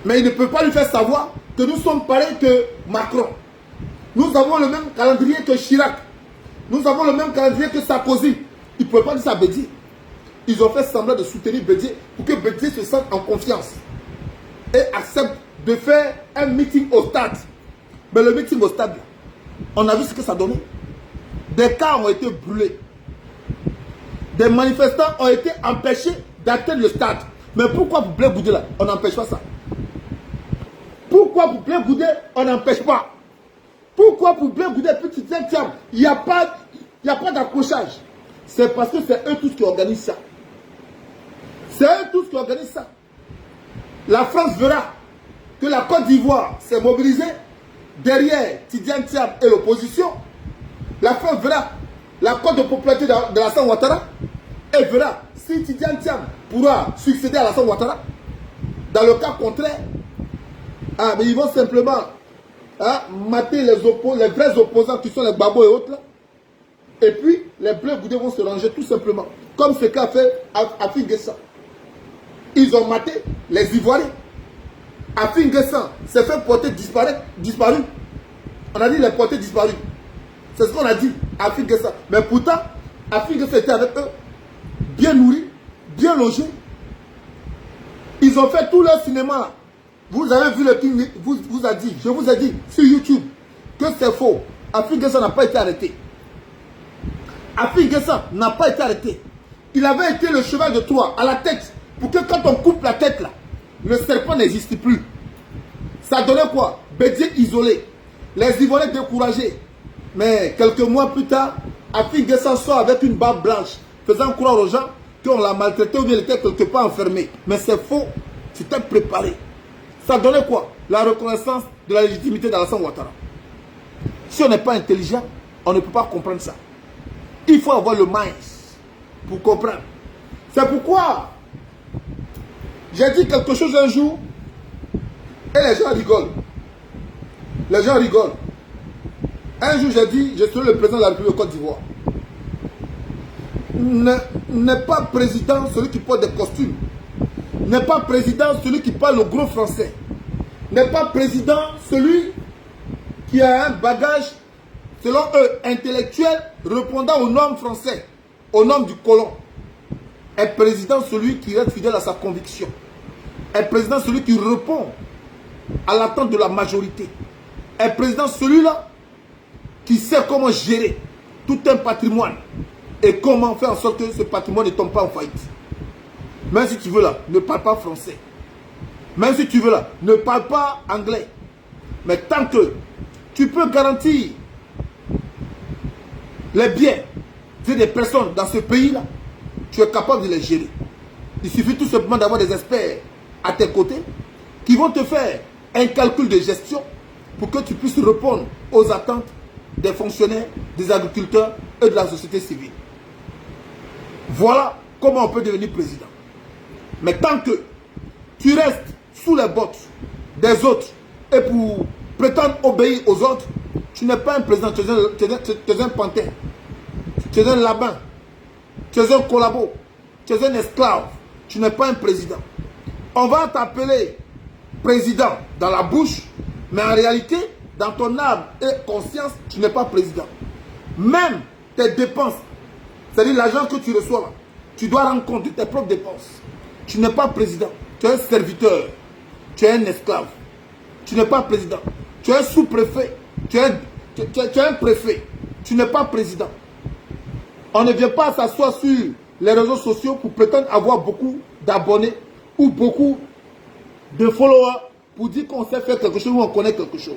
Mais il ne peut pas lui faire savoir que nous sommes pareils que Macron. Nous avons le même calendrier que Chirac. Nous avons le même calendrier que Sarkozy. Ils ne peuvent pas dire ça à Bédié. Ils ont fait semblant de soutenir Bédié pour que Bédié se sente en confiance et accepte de faire un meeting au stade. Mais le meeting au stade, on a vu ce que ça donnait. Des cars ont été brûlés. Des manifestants ont été empêchés d'atteindre le stade. Mais pourquoi pour Blé Goudé là, on n'empêche pas ça? Pourquoi pour Blé Goudé, on n'empêche pas? Pourquoi pour Blé Goudé, petit Thiam, il n'y a pas d'accrochage? C'est parce que c'est eux tous qui organisent ça. C'est eux tous qui organisent ça. La France verra que la Côte d'Ivoire s'est mobilisée derrière Tidiane Thiam et l'opposition. La France verra la cote de popularité d'Alassane Ouattara et verra si Tidiane Thiam pourra succéder à Alassane Ouattara. Dans le cas contraire, mais ils vont simplement mater les vrais opposants qui sont les Gbagbo et autres là. Et puis les Blé Goudé vont se ranger tout simplement. Comme ce qu'a fait Afin Guessan. Ils ont maté les Ivoiriens. Afin Guessan s'est fait porter disparu. On a dit les porter disparus. C'est ce qu'on a dit, Afin Guessan. Mais pourtant, Afin Guessan était avec eux, bien nourris, bien logés. Ils ont fait tout leur cinéma là. Vous avez vu le film, je vous ai dit sur YouTube que c'est faux. Afin Guessan n'a pas été arrêté. Afin Guessan n'a pas été arrêté. Il avait été le cheval de Troie à la tête pour que quand on coupe la tête là, le serpent n'existe plus. Ça donnait quoi? Bédié isolé. Les Ivoiriens découragés. Mais quelques mois plus tard, Afin Guessan sort avec une barbe blanche, faisant croire aux gens qu'on l'a maltraité ou bien il était quelque part enfermé. Mais c'est faux. C'était préparé. Ça donnait quoi? La reconnaissance de la légitimité d'Alassane Ouattara. Si on n'est pas intelligent, on ne peut pas comprendre ça. Il faut avoir le minds pour comprendre. C'est pourquoi j'ai dit quelque chose un jour et les gens rigolent. Les gens rigolent. Un jour j'ai dit, je serai le président de la République de Côte d'Ivoire. N'est pas président celui qui porte des costumes. N'est pas président celui qui parle le gros français. N'est pas président celui qui a un bagage, selon eux, intellectuel, répondant aux normes françaises, aux normes du colon. Est président celui qui reste fidèle à sa conviction. Est président celui qui répond à l'attente de la majorité. Est président celui-là qui sait comment gérer tout un patrimoine et comment faire en sorte que ce patrimoine ne tombe pas en faillite. Même si tu veux là, ne parle pas français. Même si tu veux là, ne parle pas anglais. Mais tant que tu peux garantir les biens des personnes dans ce pays-là, tu es capable de les gérer. Il suffit tout simplement d'avoir des experts à tes côtés qui vont te faire un calcul de gestion pour que tu puisses répondre aux attentes des fonctionnaires, des agriculteurs et de la société civile. Voilà comment on peut devenir président. Mais tant que tu restes sous les bottes des autres et pour prétendre obéir aux autres, tu n'es pas un président, tu es un pantin, tu es un labin, tu es un collabo, tu es un esclave, tu n'es pas un président. On va t'appeler président dans la bouche, mais en réalité, dans ton âme et conscience, tu n'es pas président. Même tes dépenses, c'est-à-dire l'argent que tu reçois, là, tu dois rendre compte de tes propres dépenses. Tu n'es pas président, tu es un serviteur, tu es un esclave. Tu n'es pas président, tu es un sous-préfet, tu es un préfet, tu n'es pas président. On ne vient pas s'asseoir sur les réseaux sociaux pour prétendre avoir beaucoup d'abonnés ou beaucoup de followers pour dire qu'on sait faire quelque chose ou on connaît quelque chose.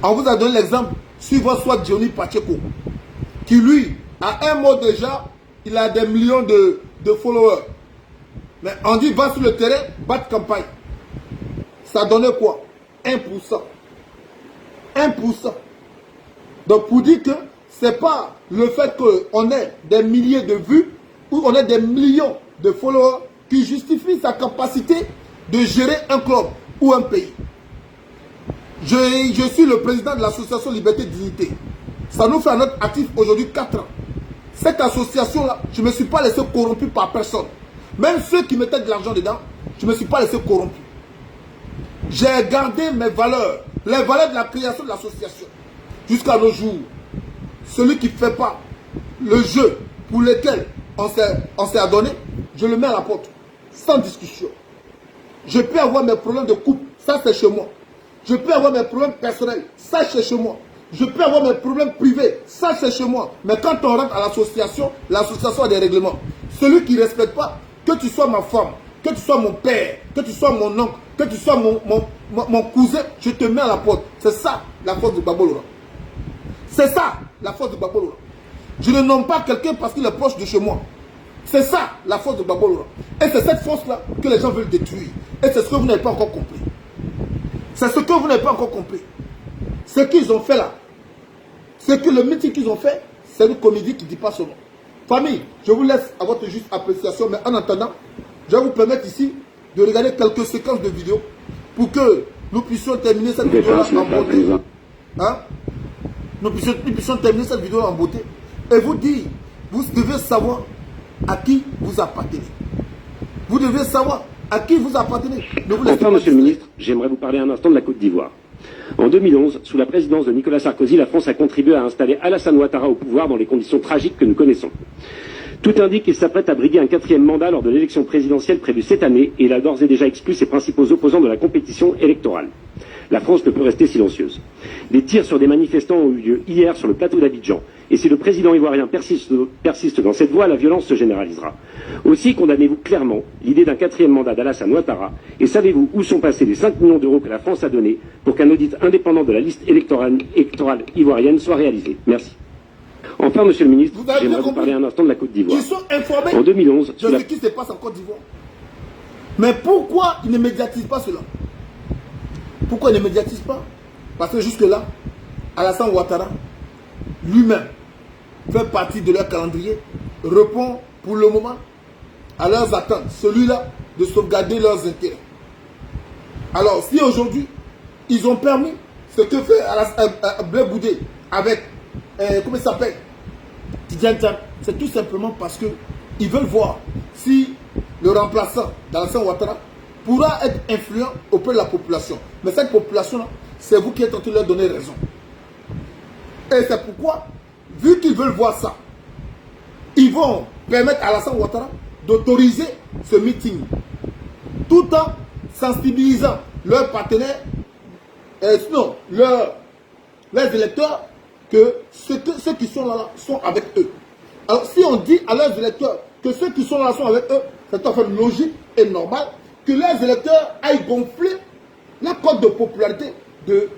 On vous a donné l'exemple, suivant soit Johnny Pacheco, qui lui, à un mot déjà, il a des millions de followers. Mais on dit va sur le terrain, battre campagne. Ça donnait quoi? 1%. 1%. Donc pour dire que ce n'est pas le fait qu'on ait des milliers de vues ou on ait des millions de followers qui justifie sa capacité de gérer un club ou un pays. Je suis le président de l'association Liberté et Dignité. Ça nous fait un autre actif aujourd'hui 4 ans. Cette association-là, je ne me suis pas laissé corrompu par personne. Même ceux qui mettaient de l'argent dedans, je ne me suis pas laissé corrompu. J'ai gardé mes valeurs, les valeurs de la création de l'association. Jusqu'à nos jours, celui qui ne fait pas le jeu pour lequel on s'est adonné, je le mets à la porte, sans discussion. Je peux avoir mes problèmes de couple, ça c'est chez moi. Je peux avoir mes problèmes personnels, ça c'est chez moi. Je peux avoir mes problèmes privés, ça c'est chez moi. Mais quand on rentre à l'association a des règlements. Celui qui ne respecte pas, que tu sois ma femme, que tu sois mon père, que tu sois mon oncle, que tu sois mon cousin, je te mets à la porte. C'est ça la force de Gbagbo Laurent. C'est ça la force de Gbagbo Laurent. Je ne nomme pas quelqu'un parce qu'il est proche de chez moi. C'est ça la force de Gbagbo Laurent. Et c'est cette force-là que les gens veulent détruire. Et c'est ce que vous n'avez pas encore compris. C'est ce que vous n'avez pas encore compris. Ce qu'ils ont fait là, ce que le meeting qu'ils ont fait, c'est une comédie qui ne dit pas son nom. Famille, je vous laisse à votre juste appréciation, mais en attendant, je vais vous permettre ici de regarder quelques séquences de vidéos pour que nous puissions terminer cette vidéo-là en beauté. Hein? Nous puissions terminer cette vidéo en beauté et vous dire, vous devez savoir à qui vous appartenez. Vous devez savoir à qui vous appartenez. Enfin, monsieur le ministre, j'aimerais vous parler un instant de la Côte d'Ivoire. En 2011, sous la présidence de Nicolas Sarkozy, la France a contribué à installer Alassane Ouattara au pouvoir dans les conditions tragiques que nous connaissons. Tout indique qu'il s'apprête à briguer un 4e mandat lors de l'élection présidentielle prévue cette année et il a d'ores et déjà exclu ses principaux opposants de la compétition électorale. La France ne peut rester silencieuse. Des tirs sur des manifestants ont eu lieu hier sur le plateau d'Abidjan. Et si le président ivoirien persiste dans cette voie, la violence se généralisera. Aussi, condamnez-vous clairement l'idée d'un 4e mandat d'Alassane Ouattara et savez-vous où sont passés les 5 millions d'euros que la France a donnés pour qu'un audit indépendant de la liste électorale ivoirienne soit réalisé. Merci. Enfin, monsieur le ministre, j'aimerais vous parler un instant de la Côte d'Ivoire. Ils sont informés en 2011, de ce qui se passe en Côte d'Ivoire. Mais pourquoi ils ne médiatisent pas cela? Pourquoi ils ne médiatisent pas? Parce que jusque-là, Alassane Ouattara, lui-même, fait partie de leur calendrier, répond pour le moment à leurs attentes, celui-là de sauvegarder leurs intérêts. Alors, si aujourd'hui, ils ont permis ce que fait Blé Goudé avec, comment il s'appelle, Tidjane Thiam, c'est tout simplement parce qu'ils veulent voir si le remplaçant d'Alassane Ouattara pourra être influent auprès de la population. Mais cette population-là, c'est vous qui êtes en train de leur donner raison. Et c'est pourquoi, vu qu'ils veulent voir ça, ils vont permettre à Alassane Ouattara d'autoriser ce meeting, tout en sensibilisant leurs partenaires, sinon leurs électeurs, que ceux qui sont là sont avec eux. Alors si on dit à leurs électeurs que ceux qui sont là sont avec eux, c'est tout à fait logique et normal que leurs électeurs aillent gonfler la cote de popularité de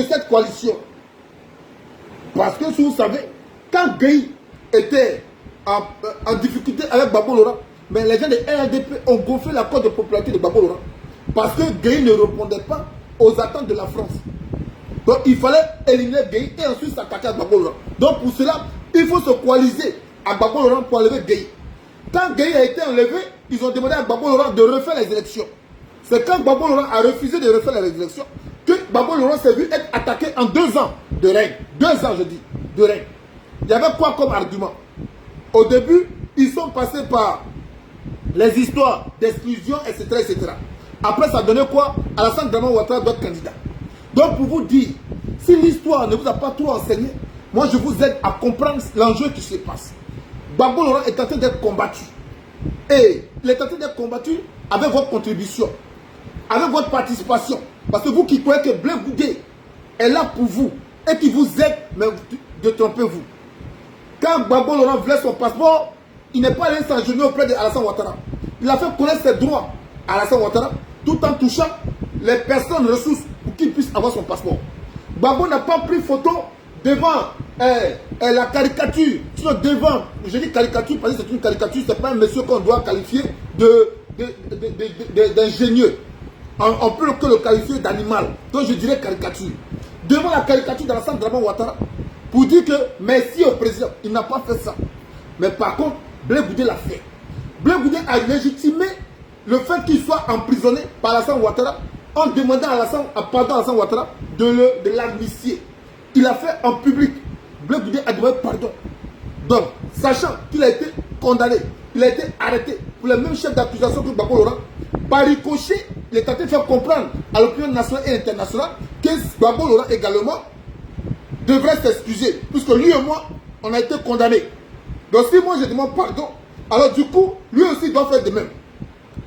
cette coalition. Parce que si vous savez, quand Gueye était en difficulté avec Gbagbo Laurent, mais les gens de RDP ont gonflé la cote de popularité de Gbagbo Laurent. Parce que Gueye ne répondait pas aux attentes de la France. Donc il fallait éliminer Gueye et ensuite s'attaquer à Gbagbo Laurent. Donc pour cela, il faut se coaliser à Gbagbo Laurent pour enlever Gueye. Quand Gueye a été enlevé, ils ont demandé à Gbagbo Laurent de refaire les élections. C'est quand Gbagbo Laurent a refusé de refaire les élections que Gbagbo Laurent s'est vu être attaqué en 2 ans de règne. 2 ans, je dis, de règne. Il y avait quoi comme argument? Au début, ils sont passés par les histoires d'exclusion, etc., etc. Après, ça donnait quoi? Alassane Ouattara doit être candidat. Donc, pour vous dire, si l'histoire ne vous a pas trop enseigné, moi, je vous aide à comprendre l'enjeu qui se passe. Gbagbo Laurent est en train d'être combattu. Et il est en train d'être combattu avec votre contribution, avec votre participation. Parce que vous qui croyez que Blé Goudé est là pour vous et qui vous aide, mais de tromper-vous. Quand Gbagbo Laurent voulait son passeport, il n'est pas allé s'engenouiller auprès d'Alassane Ouattara. Il a fait connaître ses droits à Alassane Ouattara tout en touchant les personnes ressources pour qu'il puisse avoir son passeport. Gbagbo n'a pas pris photo devant la caricature. Sinon devant, je dis caricature parce que c'est une caricature, c'est pas un monsieur qu'on doit qualifier d'ingénieux. On peut que le qualifier d'animal. Donc je dirais caricature. Devant la caricature d'Alassane Ouattara, pour dire que merci au président, il n'a pas fait ça. Mais par contre, Blé Goudé l'a fait. Blé Goudé a légitimé le fait qu'il soit emprisonné par Alassane Ouattara en demandant à Alassane Ouattara de l'amnistier. Il l'a fait en public. Blé Goudé a demandé pardon. Donc, sachant qu'il a été condamné, il a été arrêté pour le même chef d'accusation que Gbagbo Laurent, par ricochet, il est tenté de faire comprendre à l'opinion nationale et internationale que Gbagbo Laurent également devrait s'excuser, puisque lui et moi, on a été condamnés. Donc si moi je demande pardon, alors du coup, lui aussi doit faire de même.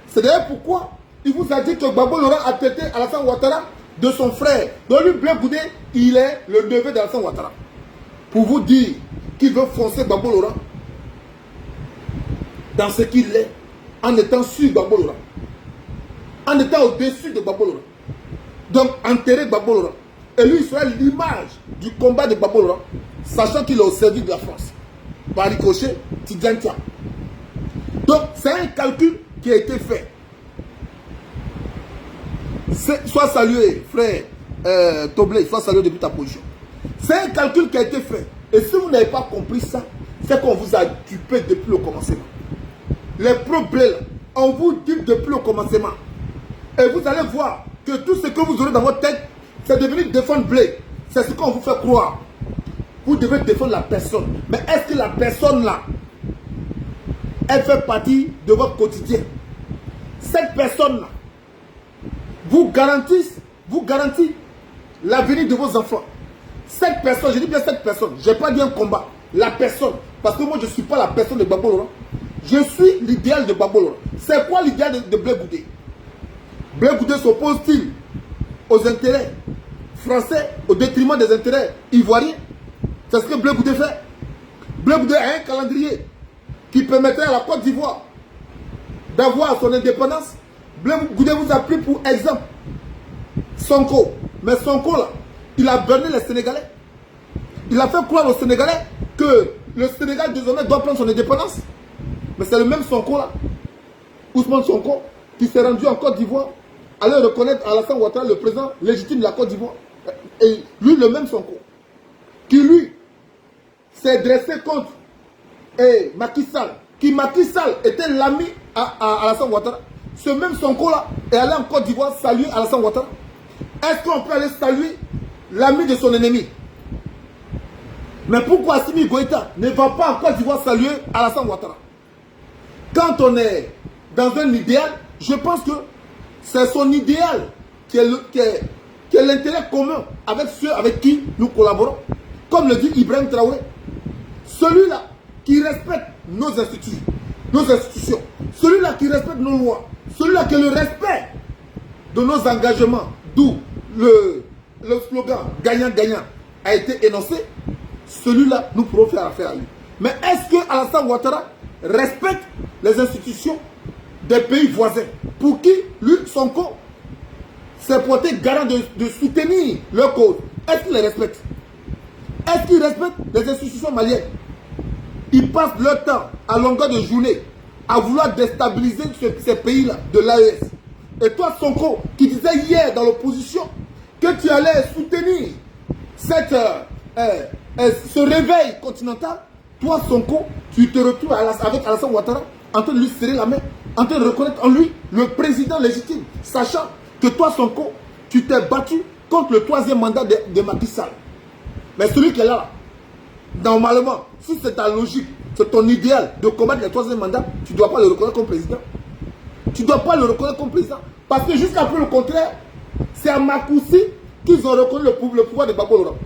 C'est d'ailleurs pourquoi il vous a dit que Gbagbo Laurent a traité Alassane Ouattara de son frère. Donc lui, Blé Goudé, il est le neveu d'Alassane Ouattara. Pour vous dire qu'il veut foncer Gbagbo Laurent dans ce qu'il est, en étant sur Gbagbo Laurent, en étant au-dessus de Gbagbo Laurent. Donc enterrer Gbagbo Laurent. Et lui, il sera l'image du combat de Gbagbo Laurent, sachant qu'il est au service de la France. Par ricochet, Tidjane Thiam. Donc, c'est un calcul qui a été fait. Sois salué, frère Toblé, sois salué depuis ta position. C'est un calcul qui a été fait. Et si vous n'avez pas compris ça, c'est qu'on vous a dupé depuis le commencement. Les problèmes, on vous dit depuis le commencement. Et vous allez voir que tout ce que vous aurez dans votre tête, c'est de venir défendre Blé. C'est ce qu'on vous fait croire. Vous devez défendre la personne. Mais est-ce que la personne là, elle fait partie de votre quotidien? Cette personne là vous garantit l'avenir de vos enfants. Cette personne, je dis bien cette personne, je n'ai pas dit un combat. La personne, parce que moi je ne suis pas la personne de Gbagbo Laurent. Je suis l'idéal de Gbagbo Laurent. C'est quoi l'idéal de Blé Goudé? Blé Goudé s'oppose-t-il aux intérêts français au détriment des intérêts ivoiriens? C'est ce que Blé Goudé fait. Blé Goudé a un calendrier qui permettrait à la Côte d'Ivoire d'avoir son indépendance. Blé Goudé vous a pris pour exemple Sonko. Mais Sonko là, il a berné les Sénégalais. Il a fait croire aux Sénégalais que le Sénégal désormais doit prendre son indépendance. Mais c'est le même Sonko là. Ousmane Sonko, qui s'est rendu en Côte d'Ivoire, allait reconnaître Alassane Ouattara, le président légitime de la Côte d'Ivoire. Et lui, le même Sonko, qui lui s'est dressé contre Macky Sall, qui Macky Sall était l'ami à Alassane Ouattara. Ce même Sonko-là est allé en Côte d'Ivoire saluer Alassane Ouattara. Est-ce qu'on peut aller saluer l'ami de son ennemi? Mais pourquoi Assimi Goïta ne va pas en Côte d'Ivoire saluer Alassane Ouattara? Quand on est dans un idéal, je pense que c'est son idéal qui est l'intérêt commun avec ceux avec qui nous collaborons. Comme le dit Ibrahim Traoré, celui-là qui respecte nos institutions, celui-là qui respecte nos lois, celui-là qui a le respect de nos engagements, d'où le slogan gagnant-gagnant a été énoncé, celui-là, nous pourrons faire affaire à lui. Mais est-ce que Alassane Ouattara respecte les institutions des pays voisins pour qui, lui, Sonko, s'est porté garant de soutenir leur cause? Est-ce qu'il les respecte? Est-ce qu'il respecte les institutions maliennes? Ils passent leur temps à longueur de journée à vouloir déstabiliser ces pays-là de l'AES. Et toi, Sonko, qui disais hier dans l'opposition que tu allais soutenir ce réveil continental, toi, Sonko, tu te retrouves avec Alassane Ouattara en train de lui serrer la main, en train de reconnaître en lui le président légitime, sachant que toi, Sonko, tu t'es battu contre le 3e mandat de Macky Sall. Mais celui qui est là, normalement, si c'est ta logique, c'est ton idéal de combattre le 3e mandat, tu ne dois pas le reconnaître comme président. Tu ne dois pas le reconnaître comme président. Parce que jusqu'à peu le contraire, c'est à Makoussi qu'ils ont reconnu le pouvoir de Gbagbo Laurent.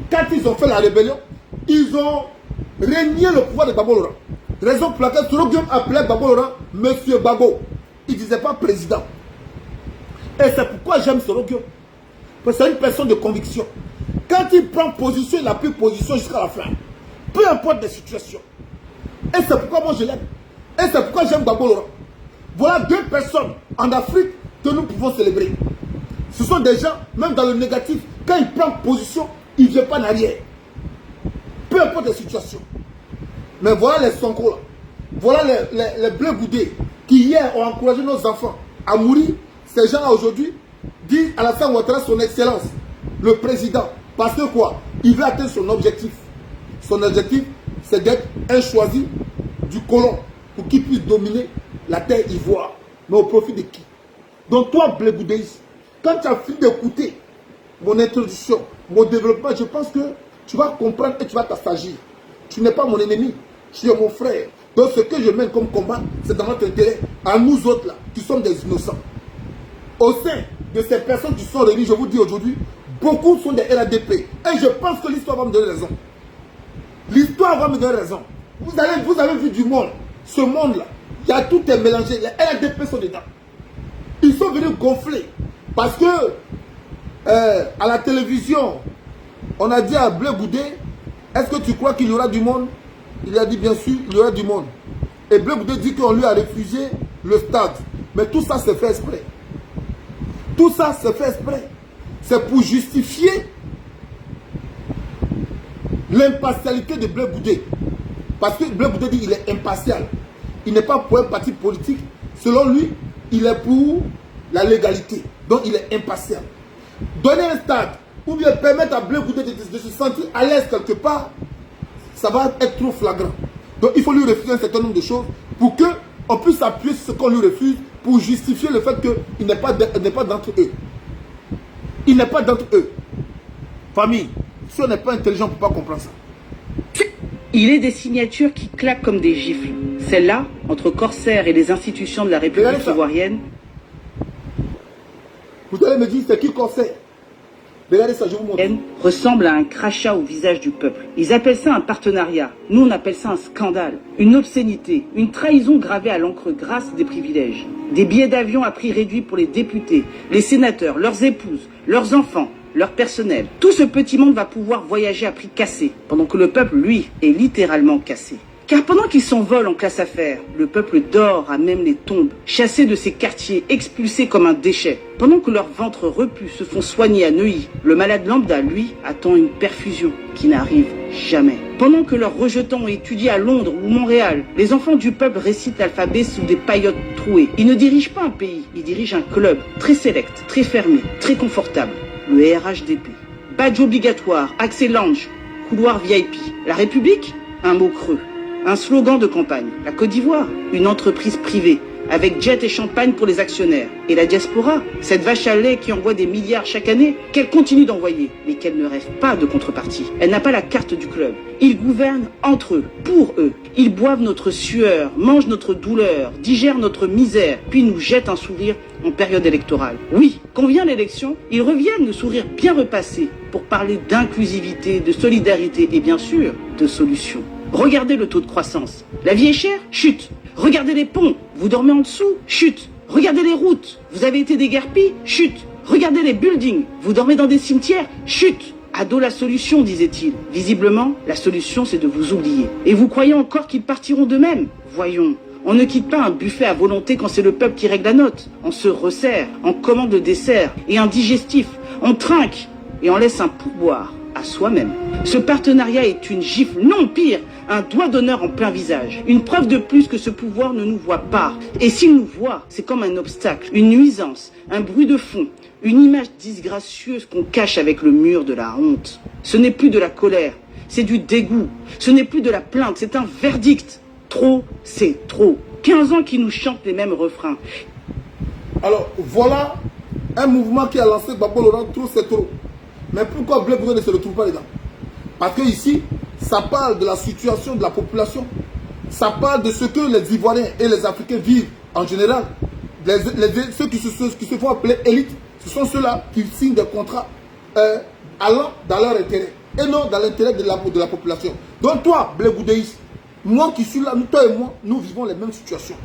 Quand ils ont fait la rébellion, ils ont régné le pouvoir de Gbagbo Laurent. Raison pour laquelle Soro Guillaume appelait Gbagbo Laurent Monsieur Gbagbo. Il ne disait pas président. Et c'est pourquoi j'aime Soro Guillaume. Parce que c'est une personne de conviction. Quand il prend position, il a pris position jusqu'à la fin. Peu importe les situations. Et c'est pourquoi moi je l'aime. Et c'est pourquoi j'aime Gbagbo Laurent. Voilà 2 personnes en Afrique que nous pouvons célébrer. Ce sont des gens, même dans le négatif, quand ils prennent position, ils ne viennent pas en arrière. Peu importe les situations. Mais voilà les Sonko là. Voilà les bleus boudés qui hier ont encouragé nos enfants à mourir. Ces gens-là aujourd'hui disent à Alassane Ouattara son excellence, le président. Parce que quoi? Il veut atteindre son objectif. Son objectif, c'est d'être un choisi du colon pour qu'il puisse dominer la terre ivoire. Mais au profit de qui? Donc toi, blé boudéiste, quand tu as fini d'écouter mon introduction, mon développement, je pense que tu vas comprendre et tu vas t'assagir. Tu n'es pas mon ennemi, tu es mon frère. Donc ce que je mène comme combat, c'est dans notre intérêt, à nous autres là, qui sommes des innocents. Au sein de ces personnes qui sont réunies, je vous dis aujourd'hui, beaucoup sont des RADP. Et je pense que l'histoire va me donner raison. L'histoire va me donner raison. Vous avez vu du monde, ce monde-là, il y a tout est mélangé, les RADP sont dedans. Ils sont venus gonfler. Parce que à la télévision, on a dit à Blé Boudé, est-ce que tu crois qu'il y aura du monde? Il a dit bien sûr, il y aura du monde. Et Blé Boudé dit qu'on lui a refusé le stade. Mais tout ça c'est fait exprès. Tout ça c'est fait exprès. C'est pour justifier l'impartialité de Blé Boudé. Parce que Blé Boudé dit qu'il est impartial. Il n'est pas pour un parti politique. Selon lui, il est pour la légalité. Donc il est impartial. Donner un stade ou bien permettre à Blé Boudé de se sentir à l'aise quelque part, ça va être trop flagrant. Donc il faut lui refuser un certain nombre de choses pour qu'on puisse appuyer sur ce qu'on lui refuse pour justifier le fait qu'il n'est pas d'entre eux. Il n'est pas d'entre eux. Famille, si on n'est pas intelligent, on ne peut pas comprendre ça. Il est des signatures qui claquent comme des gifles. Celle-là, entre corsaires et les institutions de la République ivoirienne. Vous allez me dire, c'est qui corsaire? Regardez ça, je vous montre. Ressemble à un crachat au visage du peuple. Ils appellent ça un partenariat. Nous, on appelle ça un scandale. Une obscénité. Une trahison gravée à l'encre grasse des privilèges. Des billets d'avion à prix réduit pour les députés, les sénateurs, leurs épouses, leurs enfants, leur personnel. Tout ce petit monde va pouvoir voyager à prix cassé, pendant que le peuple, lui, est littéralement cassé. Car pendant qu'ils s'envolent en classe affaires, le peuple dort à même les tombes, chassé de ses quartiers, expulsé comme un déchet. Pendant que leurs ventres repus se font soigner à Neuilly, le malade lambda, lui, attend une perfusion qui n'arrive jamais. Pendant que leurs rejetants étudient à Londres ou Montréal, les enfants du peuple récitent l'alphabet sous des paillotes trouées. Ils ne dirigent pas un pays, ils dirigent un club très sélect, très fermé, très confortable, le RHDP. Badge obligatoire, accès lounge, couloir VIP. La République, un mot creux. Un slogan de campagne. La Côte d'Ivoire, une entreprise privée, avec jet et champagne pour les actionnaires. Et la diaspora, cette vache à lait qui envoie des milliards chaque année, qu'elle continue d'envoyer, mais qu'elle ne rêve pas de contrepartie. Elle n'a pas la carte du club. Ils gouvernent entre eux, pour eux. Ils boivent notre sueur, mangent notre douleur, digèrent notre misère, puis nous jettent un sourire en période électorale. Oui, quand vient l'élection, ils reviennent le sourire bien repassé pour parler d'inclusivité, de solidarité et bien sûr, de solutions. Regardez le taux de croissance. La vie est chère? Chute. Regardez les ponts. Vous dormez en dessous? Chute. Regardez les routes. Vous avez été déguerpis? Chute. Regardez les buildings. Vous dormez dans des cimetières? Chute. Ado la solution, disait-il. Visiblement, la solution, c'est de vous oublier. Et vous croyez encore qu'ils partiront d'eux-mêmes? Voyons. On ne quitte pas un buffet à volonté quand c'est le peuple qui règle la note. On se resserre, on commande le dessert et un digestif. On trinque et on laisse un pourboire à soi-même. Ce partenariat est une gifle, non pire, un doigt d'honneur en plein visage. Une preuve de plus que ce pouvoir ne nous voit pas. Et s'il nous voit, c'est comme un obstacle, une nuisance, un bruit de fond, une image disgracieuse qu'on cache avec le mur de la honte. Ce n'est plus de la colère, c'est du dégoût. Ce n'est plus de la plainte, c'est un verdict. Trop, c'est trop. 15 ans qui nous chantent les mêmes refrains. Alors, voilà un mouvement qui a lancé Gbagbo Laurent, trop c'est trop. Mais pourquoi Blé Goudé ne se retrouve pas dedans? Parce que ici, ça parle de la situation de la population. Ça parle de ce que les Ivoiriens et les Africains vivent en général. Ceux qui se font appeler élites, ce sont ceux-là qui signent des contrats allant dans leur intérêt et non dans l'intérêt de la population. Donc toi, Blé Goudé, moi qui suis là, toi et moi, nous vivons les mêmes situations.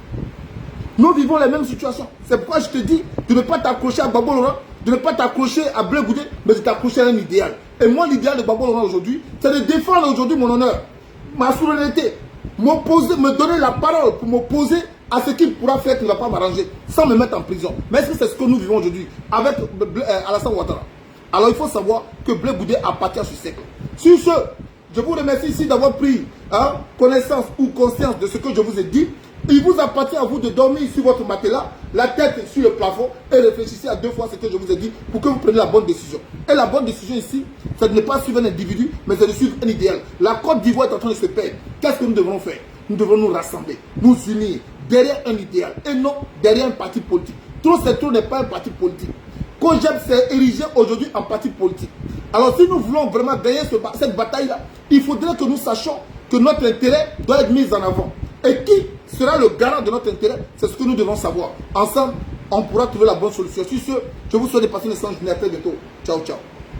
Nous vivons les mêmes situations. C'est pourquoi je te dis de ne pas t'accrocher à Gbagbo Laurent, de ne pas t'accrocher à Blé Goudé, mais de t'accrocher à un idéal. Et moi, l'idéal de Gbagbo Laurent aujourd'hui, c'est de défendre aujourd'hui mon honneur, ma souveraineté, m'opposer, me donner la parole pour m'opposer à ce qu'il pourra faire qui ne va pas m'arranger, sans me mettre en prison. Mais est-ce que c'est ce que nous vivons aujourd'hui avec Alassane Ouattara? Alors il faut savoir que Blé Goudé appartient à ce siècle. Sur ce, je vous remercie ici d'avoir pris connaissance ou conscience de ce que je vous ai dit. Il vous appartient à vous de dormir sur votre matelas, la tête sur le plafond et réfléchissez à 2 fois ce que je vous ai dit pour que vous preniez la bonne décision. Et la bonne décision ici, c'est de ne pas suivre un individu, mais c'est de suivre un idéal. La Côte d'Ivoire est en train de se perdre. Qu'est-ce que nous devons faire? Nous devons nous rassembler, nous unir derrière un idéal et non derrière un parti politique. Trop c'est trop n'est pas un parti politique. COJEP s'est érigé aujourd'hui en parti politique. Alors si nous voulons vraiment gagner cette bataille-là, il faudrait que nous sachions que notre intérêt doit être mis en avant. Et qui sera le garant de notre intérêt? C'est ce que nous devons savoir. Ensemble, on pourra trouver la bonne solution. Sur ce, je vous souhaite de passer une excellente journée. À très bientôt. Ciao, ciao.